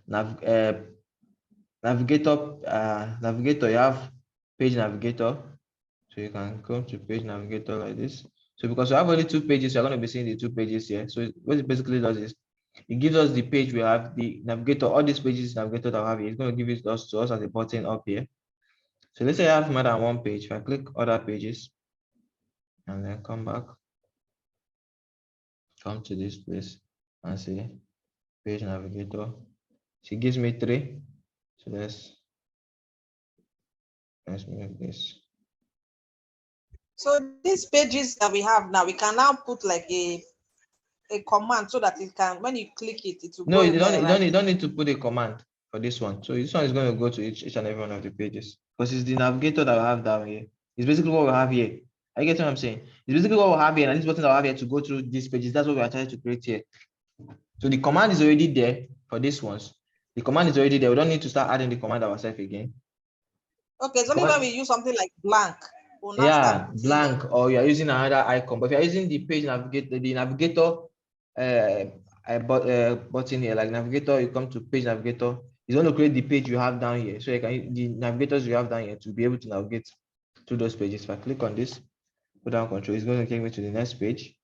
navigator. You have page navigator. So you can come to page navigator like this. So because we have only 2 pages, you're going to be seeing the 2 pages here. So what it basically does is it gives us the page we have, the navigator, all these pages navigator that we have here. It's going to give it to us as a button up here. So let's say I have more than 1 page. If I click other pages and then come back, come to this place and say page navigator. She gives me 3. So let's make this. So these pages that we have now, we can now put like a command so that it can, when you click it, it will No, go you don't, there, you right? don't, you don't need to put a command for this one. So this one is going to go to each and every one of the pages because it's the navigator that we have down here. It's basically what we have here. I get what I'm saying. It's basically what we have here, and this button that we have here to go through these pages. That's what we are trying to create here. So the command is already there for these ones. The command is already there. We don't need to start adding the command ourselves again. Okay, it's only when we use something like blank. We'll now Yeah, start putting blank, or you're using another icon. But if you're using the page navigator, the navigator button here, like navigator, you come to page navigator, it's going to create the page you have down here. So you can the navigators you have down here to be able to navigate through those pages. If I click on this, put down control, it's going to take me to the next page.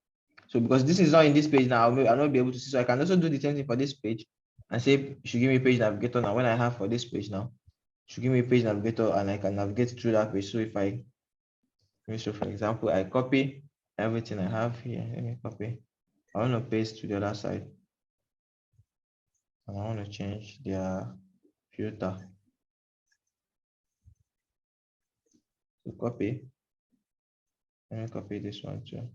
So because this is not in this page now, I'll not be able to see. So I can also do the same thing for this page and say you should give me page navigator now. When I have for this page now, you should give me page navigator and I can navigate through that page. So if I, so for example, I copy everything I have here. Let me copy. I want to paste to the other side. And I want to change their filter. So copy. Let me copy this one too.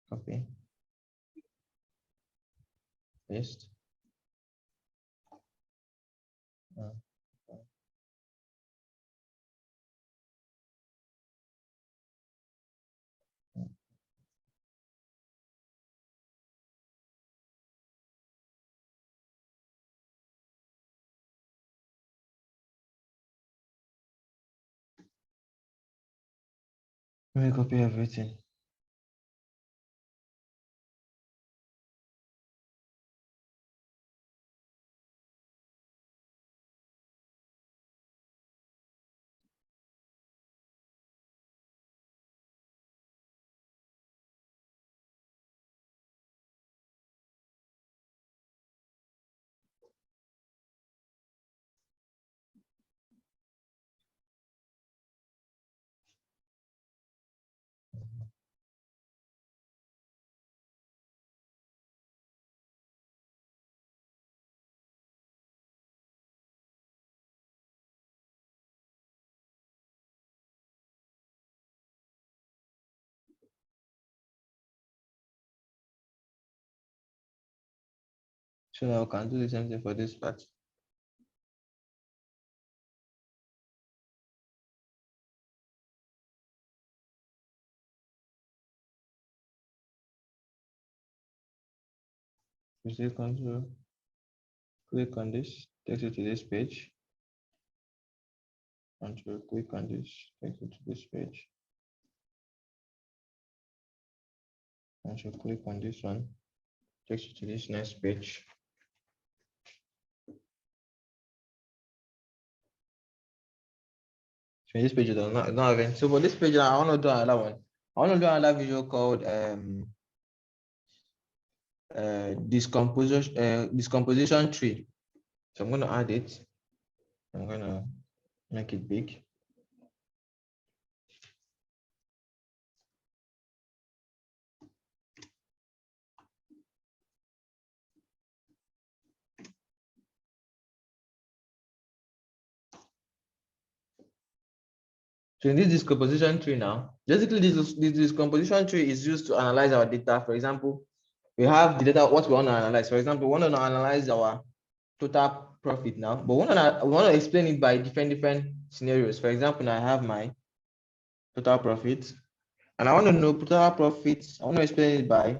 Copy. Paste. Let me copy everything. So now we can do the same thing for this part. You see control, click on this, takes you to this page. Control, click on this, takes you to this page. Control, click on this one, takes you to this next page. So this page is not even. So for this page, I want to do another one. I want to do another video called discomposition tree. So I'm going to add it. I'm going to make it big. So in this discomposition tree now, basically this discomposition tree is used to analyze our data. For example, we have the data, what we want to analyze. For example, we want to analyze our total profit now, but we want to explain it by different scenarios. For example, now I have my total profit, and I want to know total profit. I want to explain it by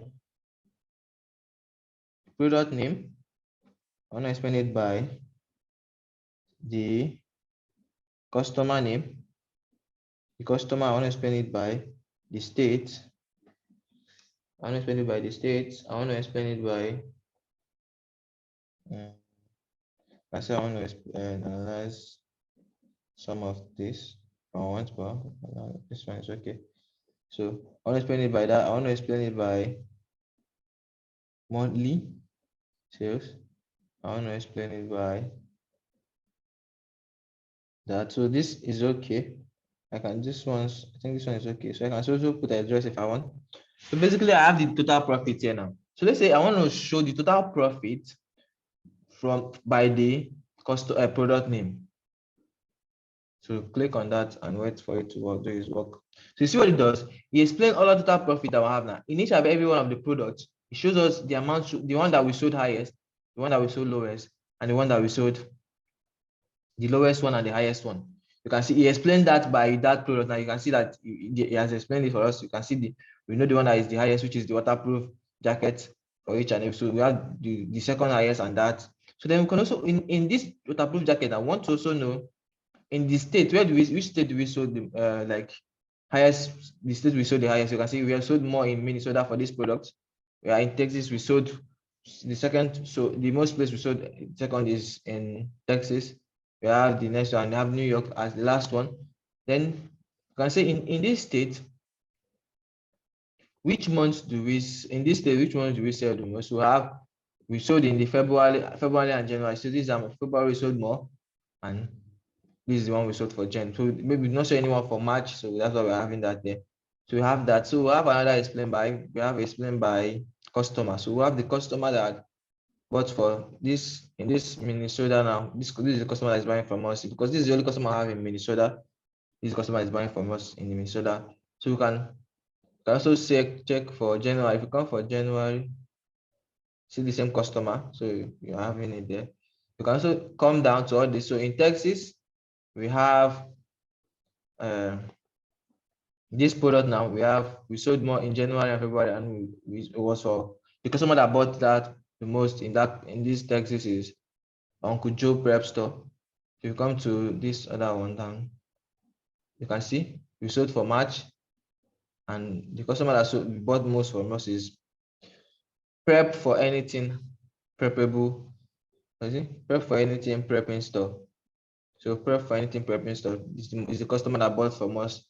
product name. I want to explain it by the customer name. The customer, I want to explain it by the state. I want to explain it by the state. I want to explain it by I say I want to analyze some of this. I want, but this one is okay. So I want to explain it by that. I want to explain it by monthly sales. I want to explain it by that. So this is okay. I can this one's I think this one is okay. So I can also put address if I want. So basically I have the total profit here now. So let's say I want to show the total profit from by the product name. So click on that and wait for it to work, do its work. So you see what it does? It explains all the total profit that we have now. In each and every one of the products, it shows us the amount, the one that we sold highest, the one that we sold lowest, and the one that we sold the lowest one and the highest one. You can see he explained that by that product. Now you can see that he has explained it for us. You can see we know the one that is the highest, which is the waterproof jacket for each and every. So we have the second highest and that. So then we can also in this waterproof jacket, I want to also know in the state which state do we sold the like highest, the state we sold the highest. You can see we have sold more in Minnesota for this product. We are in Texas, we sold the second. So the most place we sold second is in Texas. We have the next one, we have New York as the last one. Then you can say in this state, which months do we in this state, which ones do we sell the most? We sold in the February and January. So this is February we sold more, and this is the one we sold for Jan. So maybe not show anyone for March, so that's why we're having that there. So we have that. So we have another explained by customer. So we have the customer that bought for this in this Minnesota now. This is the customer that is buying from us, because this is the only customer I have in Minnesota. This customer is buying from us in Minnesota. So we can also check for January. If you come for January, see the same customer. So you're having it there. You can also come down to all this. So in Texas, we have this product now. We sold more in January and February, and it was for the customer that bought that the most in this Texas is Uncle Joe Prep Store. If you come to this other one down, you can see we sold for March, and the customer that bought most from us is Prep for Anything Preppable. Prep for Anything Prepping Store. So Prep for Anything Prepping Store is the customer that bought from us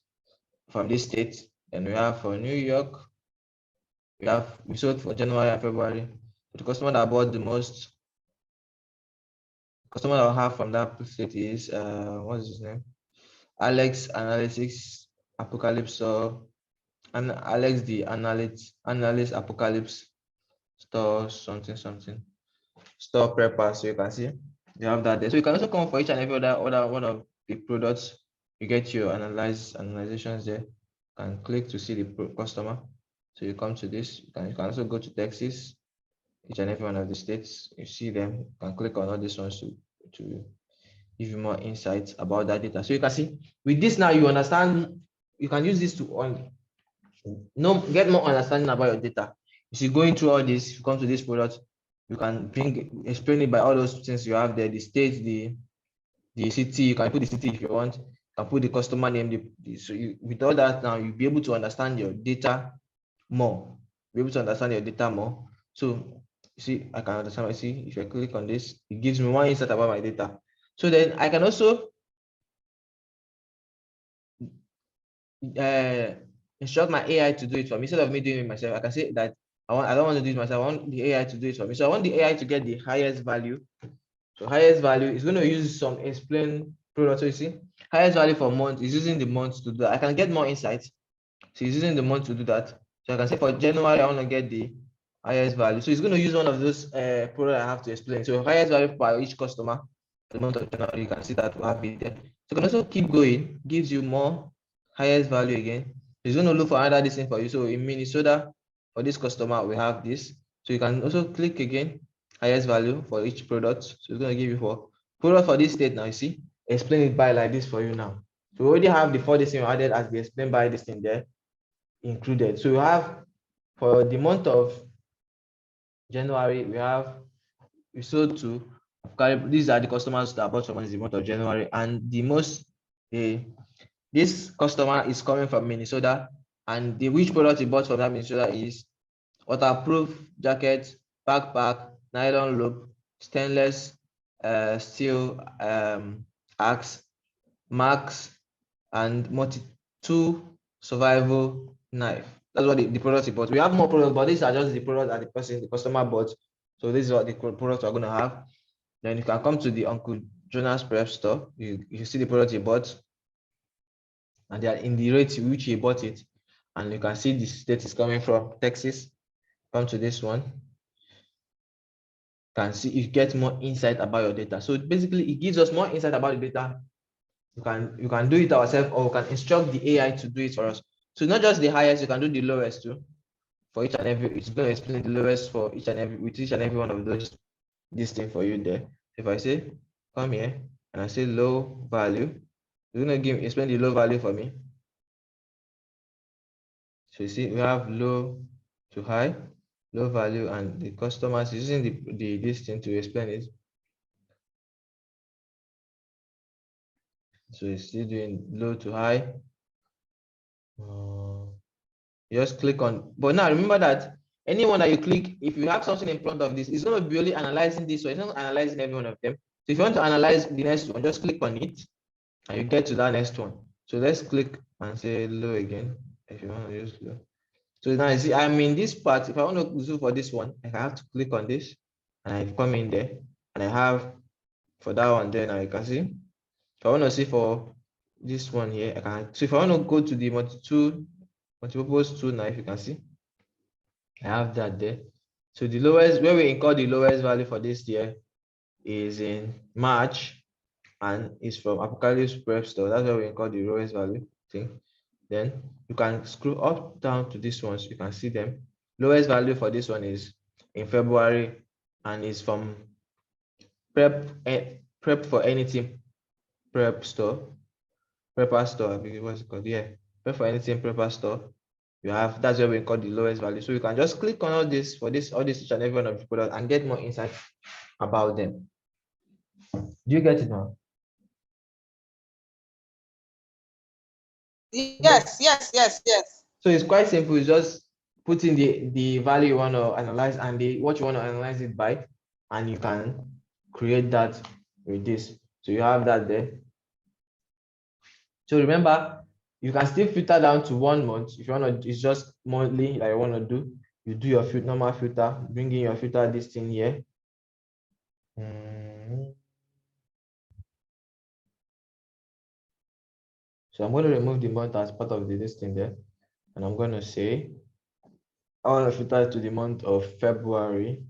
from this state. And we have for New York, we sold for January and February. The customer that bought the most, customer that we have from that state is what's his name? Alex Analytics Apocalypse and Alex the Analyst Apocalypse Store something store prepper. So you can see you have that there. So you can also come for each and every other one of the products. You get your analyzations there. You can click to see the customer. So you come to this. You can also go to Texas. each and every one of the states. You see them, you can click on all these ones to give you more insights about that data. So you can see with this now, you understand, you can use this to get more understanding about your data. You see, going through all this, you come to this product, you can explain it by all those things you have there, the state, the city, you can put the city if you want, you can put the customer name. So with all that now, you'll be able to understand your data more. Be able to understand your data more. So you see, I can understand. I see if I click on this, it gives me one insight about my data. So then I can also instruct my AI to do it for me instead of me doing it myself. I can say that I don't want to do it myself. I want the AI to do it for me. So I want the AI to get the highest value. So highest value is going to use some explain product. So you see, highest value for month is using the month to do that. I can get more insights. So he's using the month to do that. So I can say for January, I want to get the highest value. So he's going to use one of those products I have to explain. So highest value for each customer for the month of January, you can see that we have it there. So you can also keep going, gives you more highest value again. He's going to look for another listing for you. So in Minnesota, for this customer, we have this. So you can also click again, highest value for each product. So it's going to give you for product for this state now. You see, explain it by like this for you now. So we already have the 4 listing added as we explained by this thing there included. So we have for the month of January, we sold to these are the customers that bought from us in the month of January, and the most this customer is coming from Minnesota, and the which product he bought from that Minnesota is waterproof jacket, backpack, nylon loop, stainless steel axe, max, and multi-tool survival knife. That's what the product he bought. We have more products, but these are just the product that the customer bought. So this is what the products are going to have. Then you can come to the Uncle Jonas Prep store. You see the product he bought, and they are in the rate which he bought it. And you can see the state is coming from Texas. Come to this one. You can see you get more insight about your data. So basically, it gives us more insight about the data. You can do it ourselves, or we can instruct the AI to do it for us. So not just the highest, you can do the lowest too. For each and every, it's going to explain the lowest for each and every with each and every one of those. This thing for you there. If I say come here and I say low value, it's going to explain the low value for me. So you see, we have low to high, low value, and the customers is using this thing to explain it. So it's still doing low to high. You just click on, but now remember that anyone that you click, if you have something in front of this, it's going to be only analyzing this, so it's not analyzing every one of them. So if you want to analyze the next one, just click on it and you get to that next one. So let's click and say low again if you want to use low. So now you see I'm in this part. If I want to zoom for this one, I have to click on this and I come in there and I have for that one there. Now you can see if I want to see for this one here, I can. So if I want to go to the multi-purpose tool now, if you can see, I have that there. So the lowest, where we incur the lowest value for this year is in March, and it's from Apocalypse Prep Store. That's where we incur the lowest value thing. Then you can scroll up down to this one, so you can see them. Lowest value for this one is in February, and it's from Prep for Anything Prep Store. Prepper Store, I believe what's it called? Yeah, Prep for Anything Prepper Store. You have, that's where we call the lowest value. So you can just click on all this for this, all this each and every one of the products and get more insight about them. Do you get it now? Yes. So it's quite simple. It's just putting the value you want to analyze and what you want to analyze it by, and you can create that with this. So you have that there. So remember, you can still filter down to 1 month. If you want to, it's just monthly that you want to do. You do your normal filter, bring in your filter this thing here. So I'm going to remove the month as part of this thing there. And I'm going to say, I want to filter to the month of February.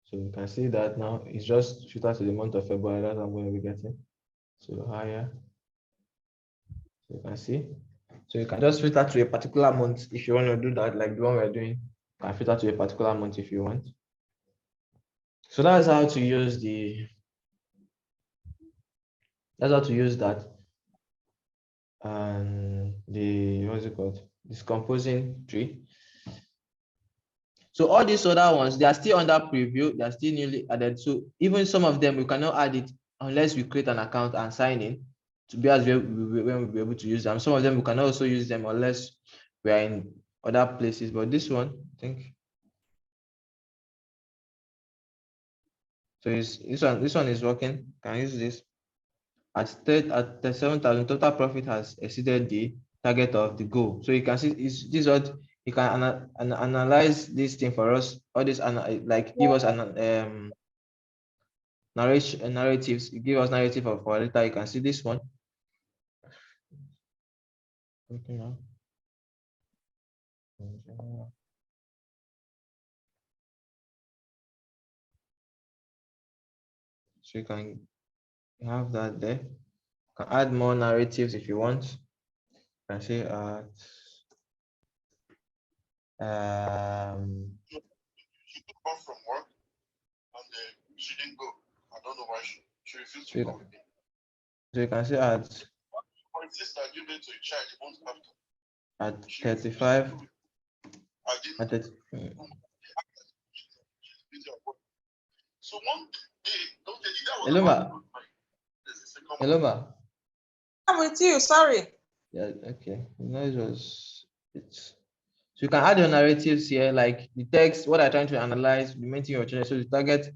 So you can see that now it's just filtered to the month of February. That's what I'm going to be getting. So higher. So you can see. So you can just filter to a particular month if you want to do that, like the one we're doing. You can filter to a particular month if you want. So that's how to use that. And the what's it called? This composing tree. So all these other ones, they are still under preview, they are still newly added. So even some of them we cannot add it unless we create an account and sign in to be as when we'll be able to use them. Some of them we can also use them unless we are in other places. But this one, I think. So this one is working. Can use this. At 7,000, total profit has exceeded the target of the goal. So you can see this is what you can analyze this thing for us. All this like give us an narratives. You give us narrative of our data. You can see this one. Okay, now. So you can have that there. You can add more narratives if you want. You can say She come from work and she didn't go. I don't know why she refused So to go with me. so you can say at My sister due date to a child, you won't have to. at She refused to 35 go with me. I didn't. at that. She's busy at work. So one day, don't tell you that was Hello, about ma. There's a second Hello, one. ma. I'm with you. Sorry. Yeah, okay. No, it was it's so you can add your narratives here, like the text, what I'm trying to analyze, the main thing you're trying. So the target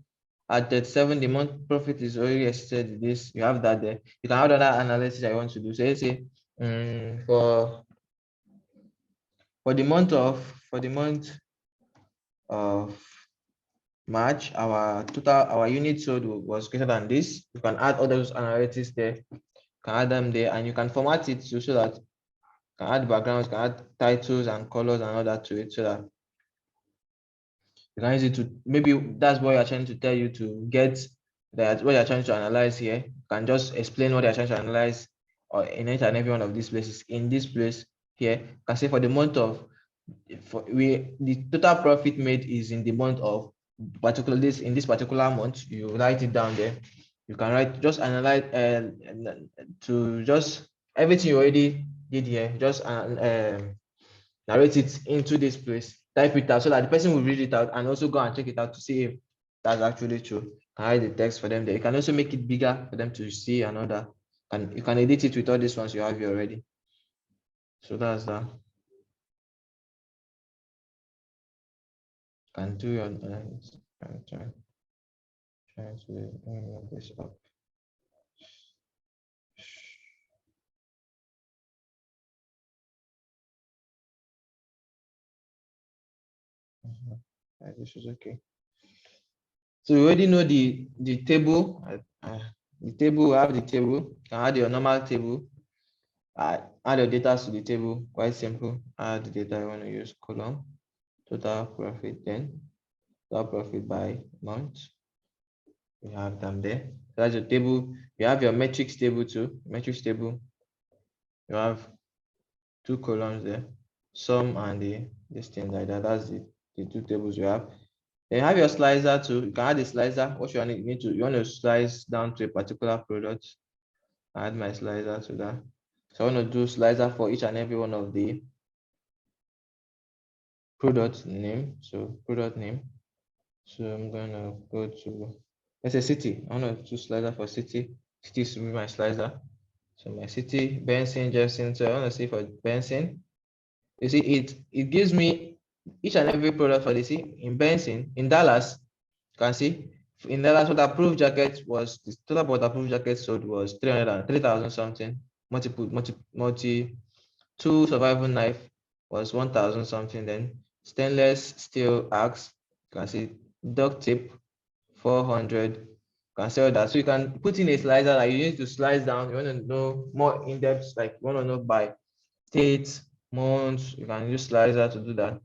at 37, the month profit is already exceeded this. You have that there. You can add other analysis I want to do. So let's say for the month of March, our unit sold was greater than this. You can add all those analytics there, you can add them there, and you can format it so that you can add backgrounds, can add titles and colors and all that to it, so that you can use it to, maybe that's what you're trying to tell you to get that what you're trying to analyze here. You can just explain what you're trying to analyze or in each and every one of these places. In this place here, you can say for the month of the total profit made is in the month of in this particular month. You write it down there. You can write just analyze to just everything you already did here, just narrate it into this place, type it out so that the person will read it out and also go and check it out to see if that's actually true. You can write the text for them there. You can also make it bigger for them to see and all that. And you can edit it with all these ones you have here already. So that's that. Can do your try to move this up. This is okay. So you already know the table. The table, we have the table. You can add your normal table. Add your data to the table. Quite simple. Add the data you want to use. Column. Total profit then. Total profit by month. We have them there. That's your table. You have your metrics table too. Metrics table. You have 2 columns there. Sum and this thing like that. That's the 2 tables you have. Then you have your slicer too. You can add a slicer. What you need to, you want to slice down to a particular product. Add my slicer to that. So I want to do slicer for each and every one of the product name. So product name. So I'm gonna go to, let's say city. I want to do slicer for city. City should be my slicer. So my city, Benson, Jefferson. So I want to see for Benson. You see, it gives me each and every product for the city. In Benson, in Dallas, you can see in Dallas waterproof jacket was the total waterproof jacket sold was 3,000 something. Multi 2 survival knife was 1,000 something. Then stainless steel axe, you can see duct tape 400. You can sell that. So you can put in a slicer that you need to slice down. You want to know more in depth, like you want to know by state, months. You can use slicer to do that.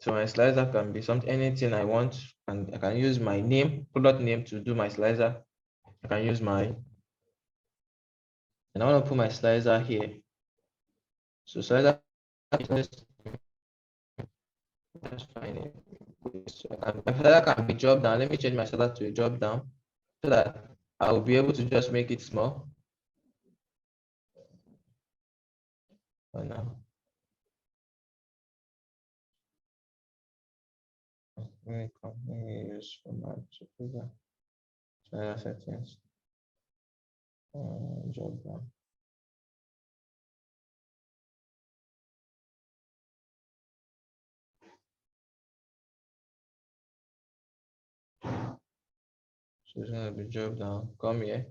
So my slicer can be anything I want, and I can use my name, product name to do my slicer. I can use and I want to put my slicer here. So slider that's fine. So my slider can be dropped down. Let me change my slider to a drop down so that I will be able to just make it small for now. Let me use format to do that. Slider settings. Drop down. So it's gonna be drop down. Come here.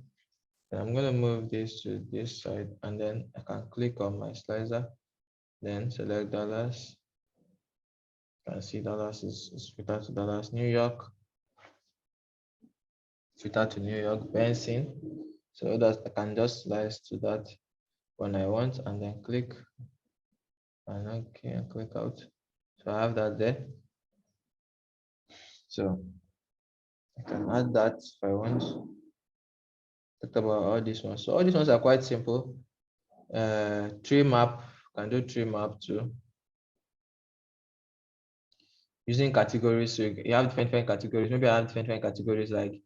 And I'm gonna move this to this side, and then I can click on my slicer, then select dollars. You can see dollars is filtered to Dallas, New York, filtered to New York, Benson. So that I can just slice to that when I want, and then click and okay, and click out. So I have that there. So I can add that if I want. Talk about all these ones. So all these ones are quite simple. Tree map, can do tree map too. Using categories, so you have different categories. Maybe I have different categories like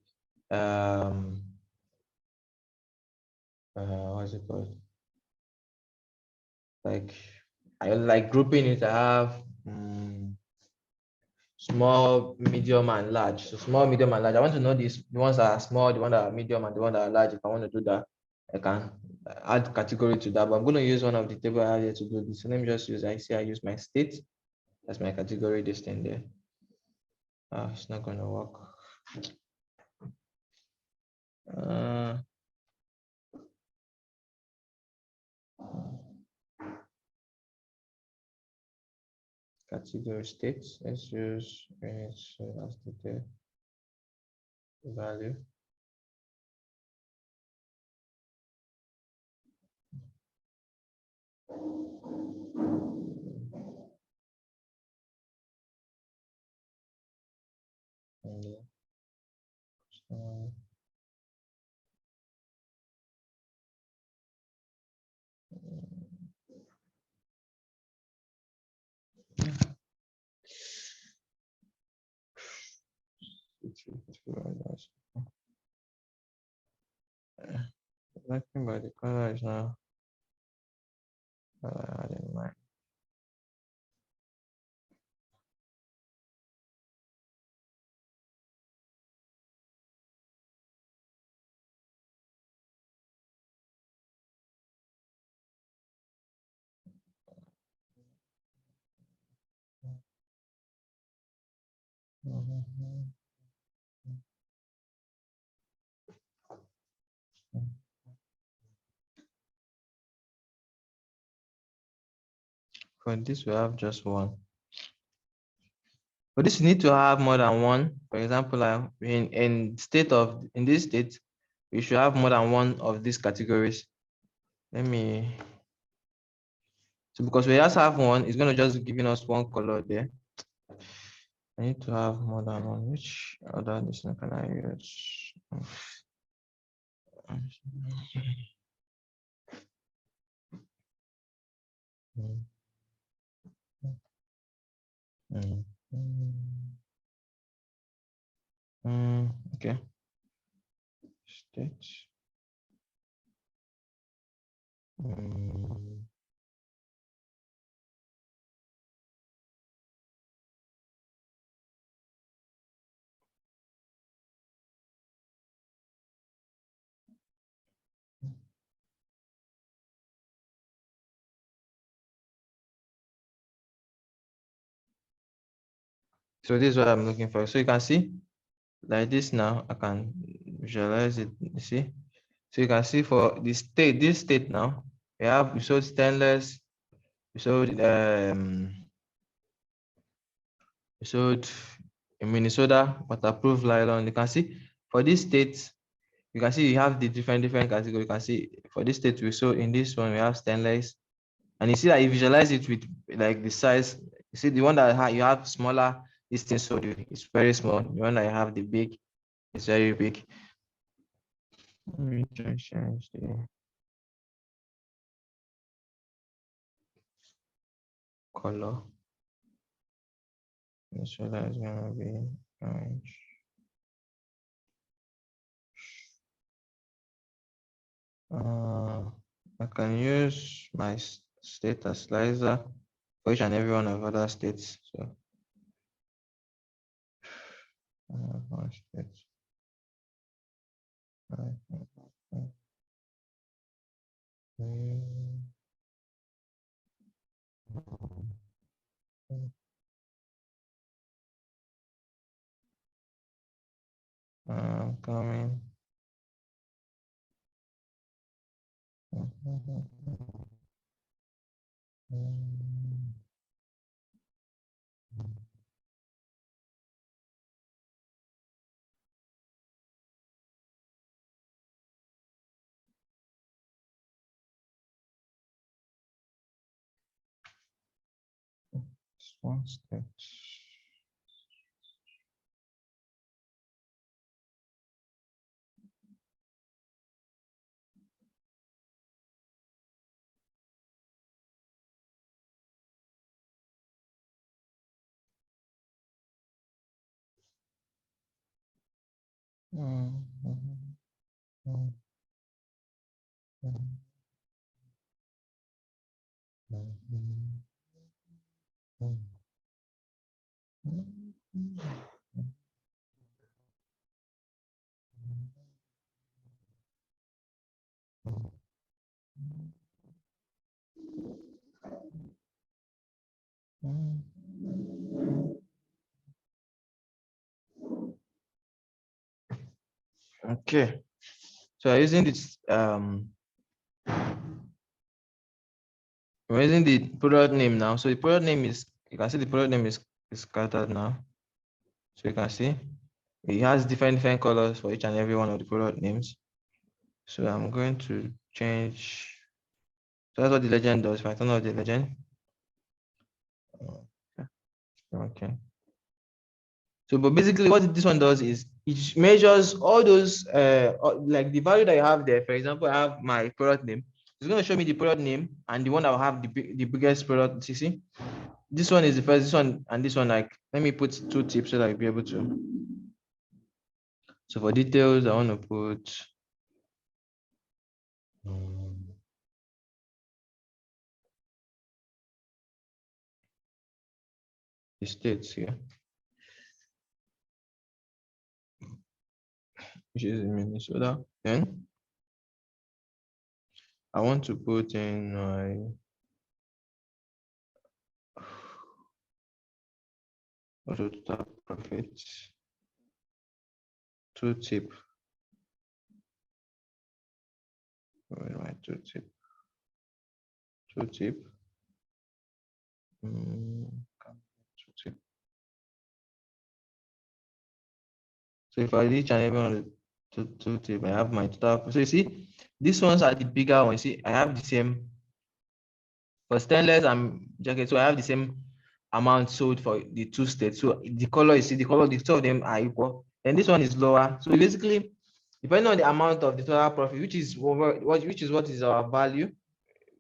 what's it called? Like I like grouping it. I have small, medium, and large. So small, medium, and large. I want to know the ones that are small, the ones that are medium, and the ones that are large. If I want to do that, I can add category to that. But I'm going to use one of the table I have here to do this. So let me just use. I use my state. That's my category. This thing there. It's not going to work. Category states. Let's use units as the value. Nothing but the color is now in mind. For this, we have just one. For this, you need to have more than one. For example, in this state, we should have more than one of these categories. Let me. So because we just have one, it's going to just giving us one color there. I need to have more than one. Which other listener can I use? Okay. State. So this is what I'm looking for. So you can see like this now, I can visualize it. You see? So you can see for this state now, we showed stainless, we showed in Minnesota waterproof nylon. You can see for this state, you can see you have the different categories. You can see for this state we saw in this one we have stainless, and you see that you visualize it with like the size. You see the one that you have smaller, this thing so it's very small. The one that you have the big, it's very big. Let me change the color. This one is gonna be orange. I can use my state as slicer for each and every one of other states. So one state. Coming. One state. Okay, so using this we're using the product name now. So the product name is, you can see the product name is scattered now. So you can see it has different colors for each and every one of the product names. So I'm going to change. So that's what the legend does. If I turn off the legend. Okay. So, but basically what this one does is it measures all those, like the value that you have there. For example, I have my product name. It's going to show me the product name and the one that will have the biggest product. You see, this one is the first, this one and this one. Like, let me put 2 tips so that I'll be able to. So for details, I want to put the states here, which is in Minnesota. Then I want to put in my total profit 2 tip. Where am I? 2 tip. 2 tip. 2 tip. So if I reach and every one of 2 tip, I have my total. So you see, these ones are the bigger ones. See, I have the same for stainless and jacket. So I have the same amount sold for the 2 states. So the color, you see, the color, the 2 of them are equal. And this one is lower. So basically, depending on the amount of the total profit, which is what is our value.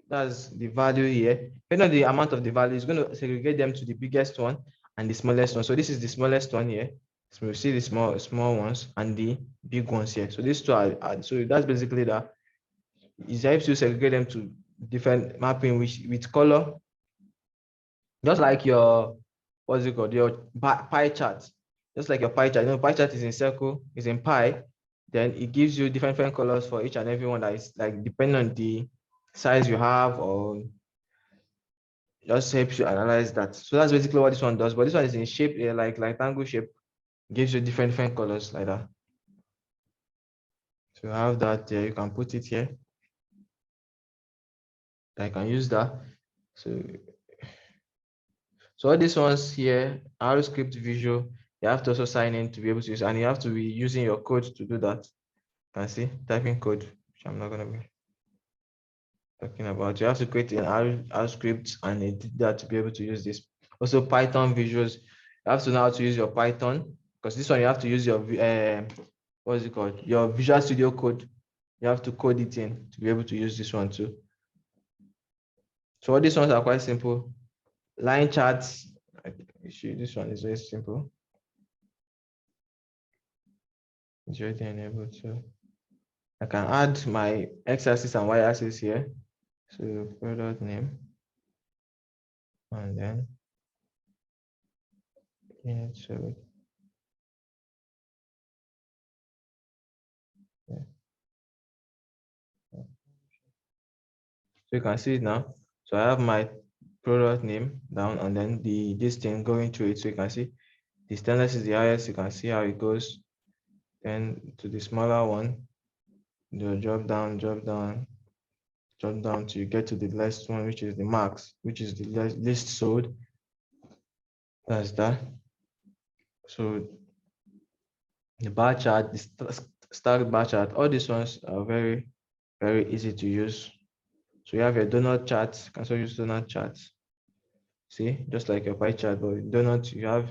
That's the value here. Depending on the amount of the value, it's going to segregate them to the biggest one and the smallest one. So this is the smallest one here. So we see the small ones and the big ones here. So these 2 are so that's basically that. It helps you segregate them to different mapping with color. Just like your, what's it called? Your pie chart. Just like your pie chart. You know, pie chart is in circle, is in pie. Then it gives you different colors for each and every one that is like depending on the size you have, or just helps you analyze that. So that's basically what this one does. But this one is in shape, like rectangle shape, gives you different colors like that. So you have that there, you can put it here. I can use that. So all these ones here, RScript Visual, you have to also sign in to be able to use, and you have to be using your code to do that. You can see typing code, which I'm not going to be talking about. You have to create an R script and edit that to be able to use this. Also Python visuals, you have to know how to use your Python, because this one you have to use your what is it called, your Visual Studio Code. You have to code it in to be able to use this one too. So all these ones are quite simple. line charts. This one is very simple. It's already enabled, so I can add my x-axis and y-axis here. So product name, and then so you can see it now. So I have my product name down, and then this thing going through it. So you can see the stainless is the highest. You can see how it goes. Then to the smaller one, the drop down till you get to the last one, which is the max, which is the least sold. That's that. So the bar chart, the stacked bar chart, all these ones are very, very easy to use. So you have your donut chart, you can also use donut charts. See, just like your pie chart, but donut, you have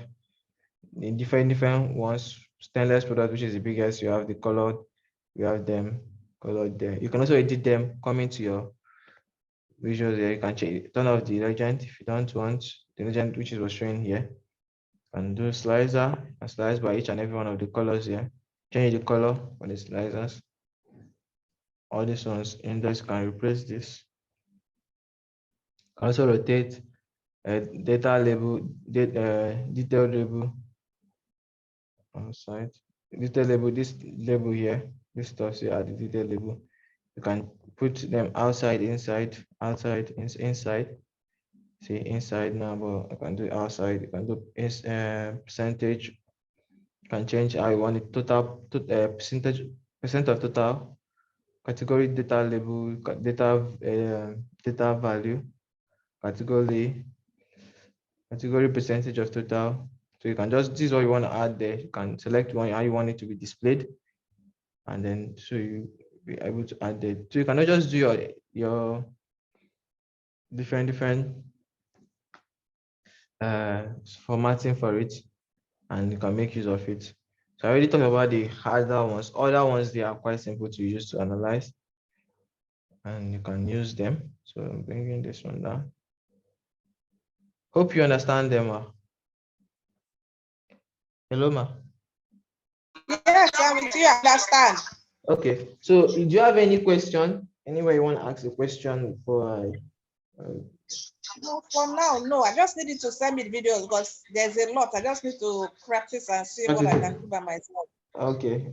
the different ones. Stainless product, which is the biggest, you have the colored, you have them colored there. You can also edit them, come into your visuals here. You can change, turn off the legend if you don't want the legend, which is what's showing here. And do slicer and slice by each and every one of the colors here. Change the color for the slicers. All these ones, index can replace this. Can also rotate data label, detail label on site. Detail label, this label here, this stuff here are the detail label. You can put them outside, inside, outside, inside. See inside now, but I can do outside. You can do percentage. You can change how you want it. Total, percent of total. Category data label, data value. Category percentage of total. So you can just, this is what you want to add there. You can select one how you want it to be displayed, and then so you be able to add it. So you cannot just do your different formatting for it, and you can make use of it. So I already talked about the harder ones. Other ones, they are quite simple to use to analyze, and you can use them. So I'm bringing this one down. Hope you understand them. Hello, ma. Yes, I'm with you. I understand. Okay. So do you have any question? Anyway, you want to ask a question before I? No, for now, no. I just needed to send me the videos because there's a lot. I just need to practice and see what I can do by myself. Okay.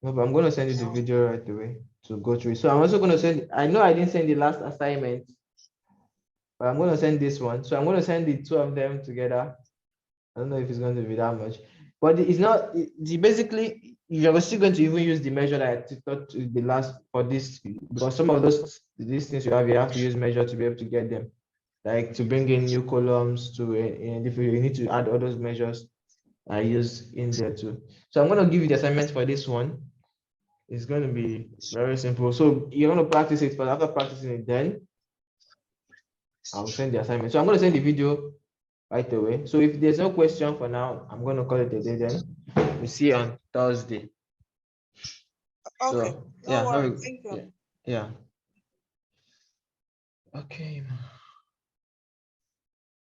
No, but I'm going to send you the video right away to go through. So I'm also going to send. I know I didn't send the last assignment, but I'm going to send this one. So I'm going to send the two of them together. I don't know if it's going to be that much, but it's not. Basically, you're still going to even use the measure that I thought to the last for this, because some of these things you have to use measure to be able to get them. Like to bring in new columns to, and if you need to add all those measures, I use in there too. So I'm going to give you the assignment for this one. It's going to be very simple. So you're going to practice it, but after practicing it, then I'll send the assignment. So I'm going to send the video right away. So if there's no question for now, I'm going to call it a day then. We'll see you on Thursday. Okay. So, No worries. Thank you. yeah. Okay.